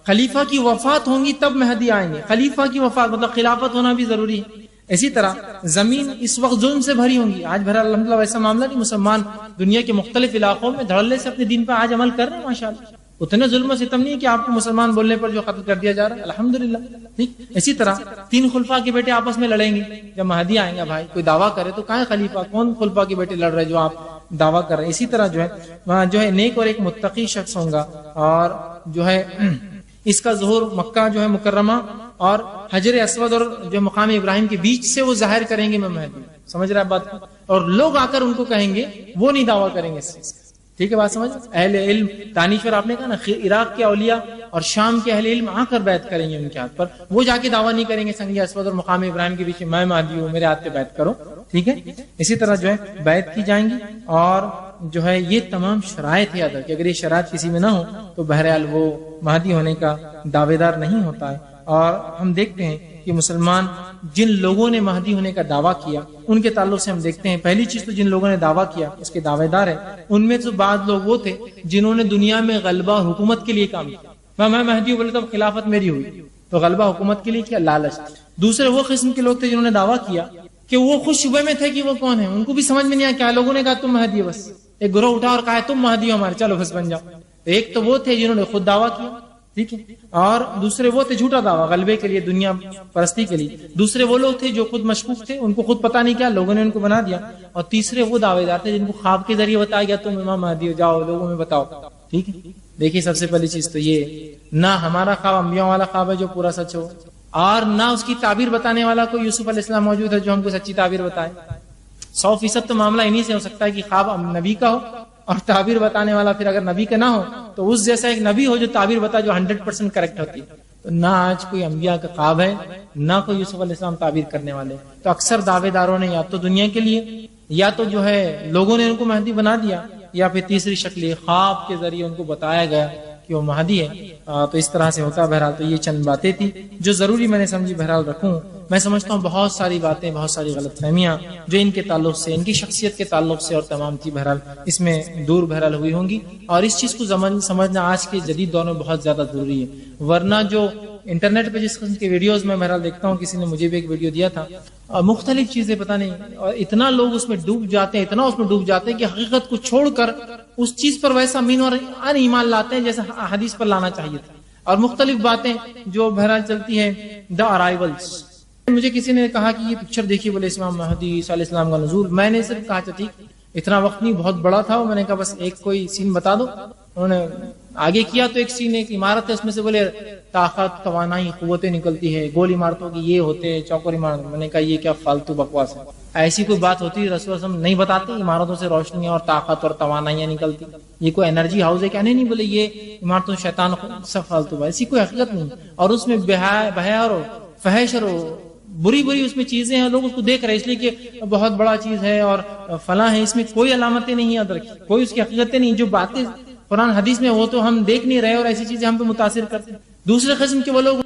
S1: خلیفہ کی وفات ہوں گی تب مہدی آئیں گے. خلیفہ کی وفات مطلب خلافت ہونا بھی ضروری ہے. اسی طرح زمین اس وقت ظلم سے بھری ہوں گی. آج بھر الحمدللہ ویسا معاملہ نہیں, مسلمان دنیا کے مختلف علاقوں میں دھڑلے سے اپنے دین پر آج عمل کر رہے ہیں ماشاءاللہ. اتنے ظلم و ستم نہیں کہ آپ کو مسلمان بولنے پر جو قتل کر دیا جا رہا ہے, الحمدللہ. ٹھیک, اسی طرح 3 خلفاء کے بیٹے آپس میں لڑیں گے جب مہدی آئیں گے. بھائی کوئی دعویٰ کرے تو کہاں خلیفہ, کون خلفاء کے بیٹے لڑ رہے جو آپ دعویٰ کر رہے ہیں. اسی طرح جو ہے وہاں جو ہے نیک اور ایک متقی شخص ہوگا, اور جو ہے اس کا ظہور مکہ جو ہے مکرمہ اور حجر اسود اور جو مقام ابراہیم کے بیچ سے وہ ظاہر کریں گے میں مہدی. سمجھ رہے ہیں بات کو, اور لوگ آ کر ان کو کہیں گے, وہ نہیں دعویٰ کریں گے. ٹھیک ہے بات سمجھ. اہل علم دانشور آپ نے کہا نا, عراق کے اولیاء اور شام کے اہل علم آ کر بیعت کریں گے ان کے ہاتھ پر, وہ جا کے دعویٰ نہیں کریں گے سنگ اسود اور مقام ابراہیم کے بیچ میں مہدی ہوں, میرے ہاتھ پہ بیعت کرو. ٹھیک ہے, اسی طرح جو ہے بیعت کی جائیں گی, اور جو ہے یہ تمام شرائط ہے ادا کہ اگر یہ شرائط کسی میں نہ ہو تو بہرحال وہ مہدی ہونے کا دعوے دار نہیں ہوتا ہے. اور ہم دیکھتے ہیں کہ مسلمان جن لوگوں نے مہدی ہونے کا دعویٰ کیا ان کے تعلق سے ہم دیکھتے ہیں, پہلی چیز تو جن لوگوں نے دعویٰ کیا اس کے دعوے دار ہیں, ان میں تو بعض لوگ وہ تھے جنہوں نے دنیا میں غلبہ اور حکومت کے لیے کام کیا. میں مہدی ہوں بولے تو خلافت میری ہوئی, تو غلبہ حکومت کے لیے کیا, لالچ. دوسرے وہ قسم کے لوگ تھے جنہوں نے دعویٰ کیا کہ وہ خود شبے میں تھے کہ وہ کون ہے, ان کو بھی سمجھ میں نہیں آیا. کیا لوگوں نے کہا تم مہدی, بس ایک گروہ اٹھا اور کہا تم مہدی ہو ہمارے, چلو بس بن جاؤ. ایک تو وہ تھے جنہوں نے خود دعویٰ کیا, ٹھیک ہے, اور دوسرے وہ تھے جھوٹا دعویٰ غلبے کے لیے, دنیا پرستی کے لیے. دوسرے وہ لوگ تھے جو خود مشکوک تھے, ان کو خود پتہ نہیں کیا, لوگوں نے ان کو بنا دیا. اور تیسرے وہ دعوے دار تھے جن کو خواب کے ذریعے بتایا گیا تم امام مہدی ہو, جاؤ لوگوں میں بتاؤ. ٹھیک ہے, دیکھیے سب سے پہلی چیز تو یہ, نہ ہمارا خواب انبیاء والا خواب ہے جو پورا سچ ہو, اور نہ اس کی تعبیر بتانے والا کوئی یوسف علیہ السلام موجود ہے جو ہم کو سچی تعبیر بتائے. 100% تو معاملہ انہی سے ہو سکتا ہے کہ خواب نبی کا ہو اور تعبیر بتانے والا پھر اگر نبی کا نہ ہو تو اس جیسا ایک نبی ہو جو تعبیر بتا جو 100% کریکٹ ہوتی ہے. تو نہ آج کوئی انبیاء کا خواب ہے, نہ کوئی یوسف علیہ السلام تعبیر کرنے والے. تو اکثر دعوے داروں نے یا تو دنیا کے لیے, یا تو جو ہے لوگوں نے ان کو مہدی بنا دیا, یا پھر تیسری شکل خواب کے ذریعے ان کو بتایا گیا کہ وہ مہدی ہے. تو اس طرح سے ہوتا. بہرحال تو یہ چند باتیں تھی جو ضروری میں نے سمجھی بہرحال رکھوں. میں سمجھتا ہوں بہت ساری باتیں, بہت ساری غلط فہمیاں جو ان کے تعلق سے, ان کی شخصیت کے تعلق سے اور تمام تھی, بہرحال اس میں دور بہرحال ہوئی ہوں گی. اور اس چیز کو سمجھنا آج کے جدید دور میں بہت زیادہ ضروری ہے, ورنہ جو انٹرنیٹ پہ جس قسم کے ویڈیوز میں بہرحال دیکھتا ہوں، کسی نے مجھے بھی ایک ویڈیو دیا تھا، مختلف چیزیں پتہ نہیں، اور اتنا لوگ اس میں ڈوب جاتے ہیں، اتنا اس میں ڈوب جاتے ہیں کہ حقیقت کو چھوڑ کر اس چیز پر ویسا مین اور ان ایمان لاتے ہیں جیسا حدیث پر لانا چاہیے تھا، اور مختلف باتیں جو بہرحال چلتی ہیں، دا ارائیولز۔ مجھے کسی نے کہا کہ یہ پکچر دیکھیے، بولے امام مہدی صلی اللہ علیہ وسلم کا نزول۔ میں نے صرف کہا ٹھیک، اتنا وقت نہیں، بہت بڑا تھا، میں نے کہا بس ایک کوئی سین بتا دو۔ انہوں نے آگے کیا تو ایک سین، ایک عمارت ہے، اس میں سے بولے طاقت، توانائی، قوتیں نکلتی ہے، گول عمارتوں کی یہ ہوتے ہیں، چوکور عمارت۔ میں نے کہا یہ کیا فالتو بکواس ہے، ایسی کوئی بات ہوتی ہے رسول صلی اللہ علیہ وسلم نہیں بتاتے، عمارتوں سے روشنی اور طاقت اور توانائیاں نکلتی، یہ کوئی انرجی ہاؤس ہے کیا؟ نہیں بولے یہ عمارتوں سے شیطان سب فالتو بات، ایسی کوئی حقیقت نہیں، اور اس میں بہا اور فحش اور بری بری اس میں چیزیں ہیں، لوگ اس کو دیکھ رہے اس لیے کہ بہت بڑا چیز ہے اور فلاں ہے، اس میں کوئی علامتیں نہیں ہیں ادرک، کوئی اس کی حقیقتیں نہیں، جو باتیں قرآن حدیث میں وہ تو ہم دیکھ نہیں رہے، اور ایسی چیزیں ہم پہ متاثر کرتے ہیں۔ دوسرے قسم کے وہ لوگ